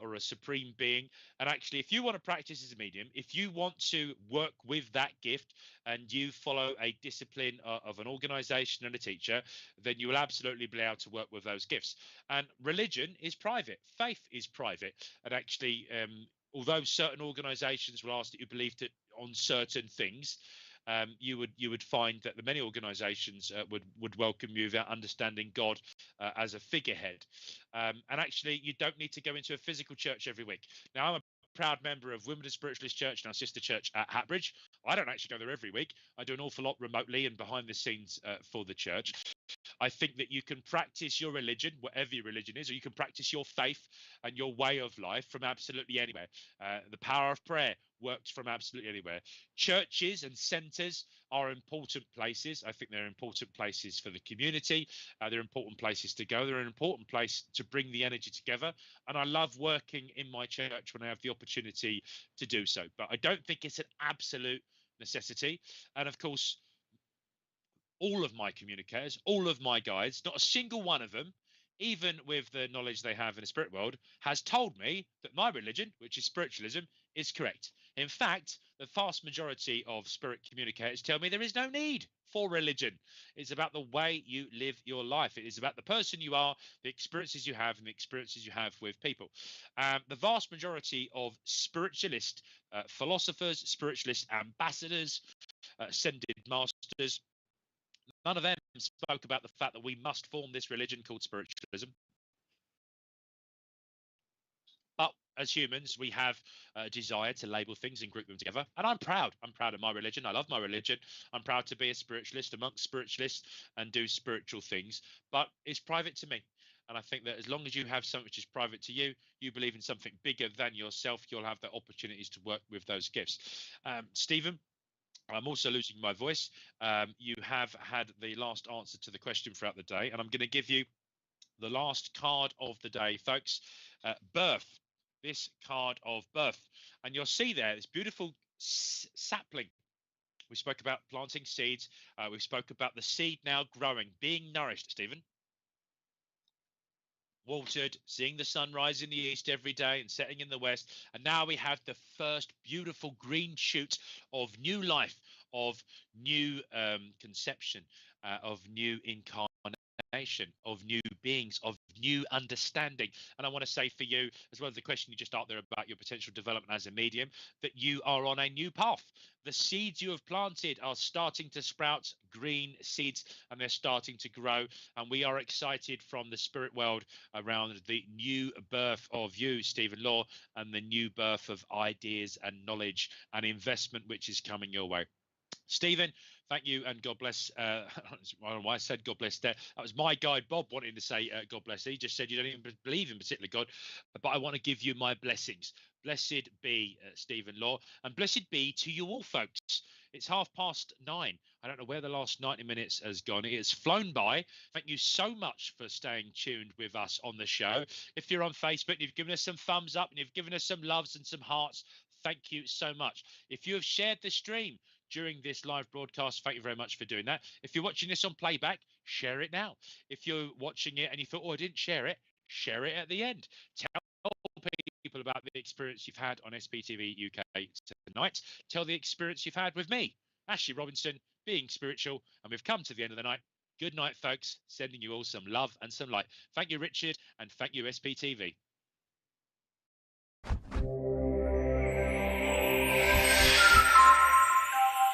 or a supreme being. And actually, if you want to practice as a medium, if you want to work with that gift and you follow a discipline of an organization and a teacher, then you will absolutely be able to work with those gifts. And religion is private. Faith is private. And actually, although certain organizations will ask that you believe on certain things, you would find that the many organizations would welcome you without understanding God as a figurehead. And actually, you don't need to go into a physical church every week. Now, I'm a proud member of Women of Spiritualist Church and our sister church at Hatbridge. I don't actually go there every week. I do an awful lot remotely and behind the scenes for the church. I think that you can practice your religion, whatever your religion is, or you can practice your faith and your way of life from absolutely anywhere. The power of prayer works from absolutely anywhere. Churches and centres are important places. I think they're important places for the community. They're important places to go. They're an important place to bring the energy together. And I love working in my church when I have the opportunity to do so. But I don't think it's an absolute necessity. And of course, all of my communicators, all of my guides, not a single one of them, even with the knowledge they have in the spirit world, has told me that my religion, which is spiritualism, is correct. In fact, the vast majority of spirit communicators tell me there is no need for religion. It's about the way you live your life. It is about the person you are, the experiences you have, and the experiences you have with people. The vast majority of spiritualist philosophers, spiritualist ambassadors, ascended masters, none of them spoke about the fact that we must form this religion called spiritualism. But as humans, we have a desire to label things and group them together. And I'm proud. I'm proud of my religion. I love my religion. I'm proud to be a spiritualist amongst spiritualists and do spiritual things. But it's private to me. And I think that as long as you have something which is private to you, you believe in something bigger than yourself, you'll have the opportunities to work with those gifts. Stephen, I'm also losing my voice. You have had the last answer to the question throughout the day, and I'm going to give you the last card of the day, folks. Birth. This card of birth. And you'll see there this beautiful sapling. We spoke about planting seeds. We spoke about the seed now growing, being nourished, Stephen. Watered, seeing the sun rise in the east every day and setting in the west. And now we have the first beautiful green shoot of new life, of new conception, of new incarnation, of new beings, of new understanding. And I want to say for you, as well as the question you just asked there about your potential development as a medium, that you are on a new path. The seeds you have planted are starting to sprout green seeds, and they're starting to grow. And we are excited from the spirit world around the new birth of you, Stephen Law, and the new birth of ideas and knowledge and investment which is coming your way. Stephen, Thank you, and God bless. I don't know why I said God bless there. That was my guide, Bob, wanting to say God bless. He just said you don't even believe in particular God, but I want to give you my blessings. Blessed be Stephen Law, and blessed be to you all, folks. It's 9:30. I don't know where the last 90 minutes has gone. It has flown by. Thank you so much for staying tuned with us on the show. If you're on Facebook and you've given us some thumbs up and you've given us some loves and some hearts, thank you so much. If you have shared the stream during this live broadcast, thank you very much for doing that. If you're watching this on playback, share it now. If you're watching it and you thought, oh, I didn't share it at the end. Tell people about the experience you've had on SPTV UK tonight. Tell the experience you've had with me, Ashley Robinson, being spiritual. And we've come to the end of the night. Good night, folks. Sending you all some love and some light. Thank you, Richard, and thank you, SPTV.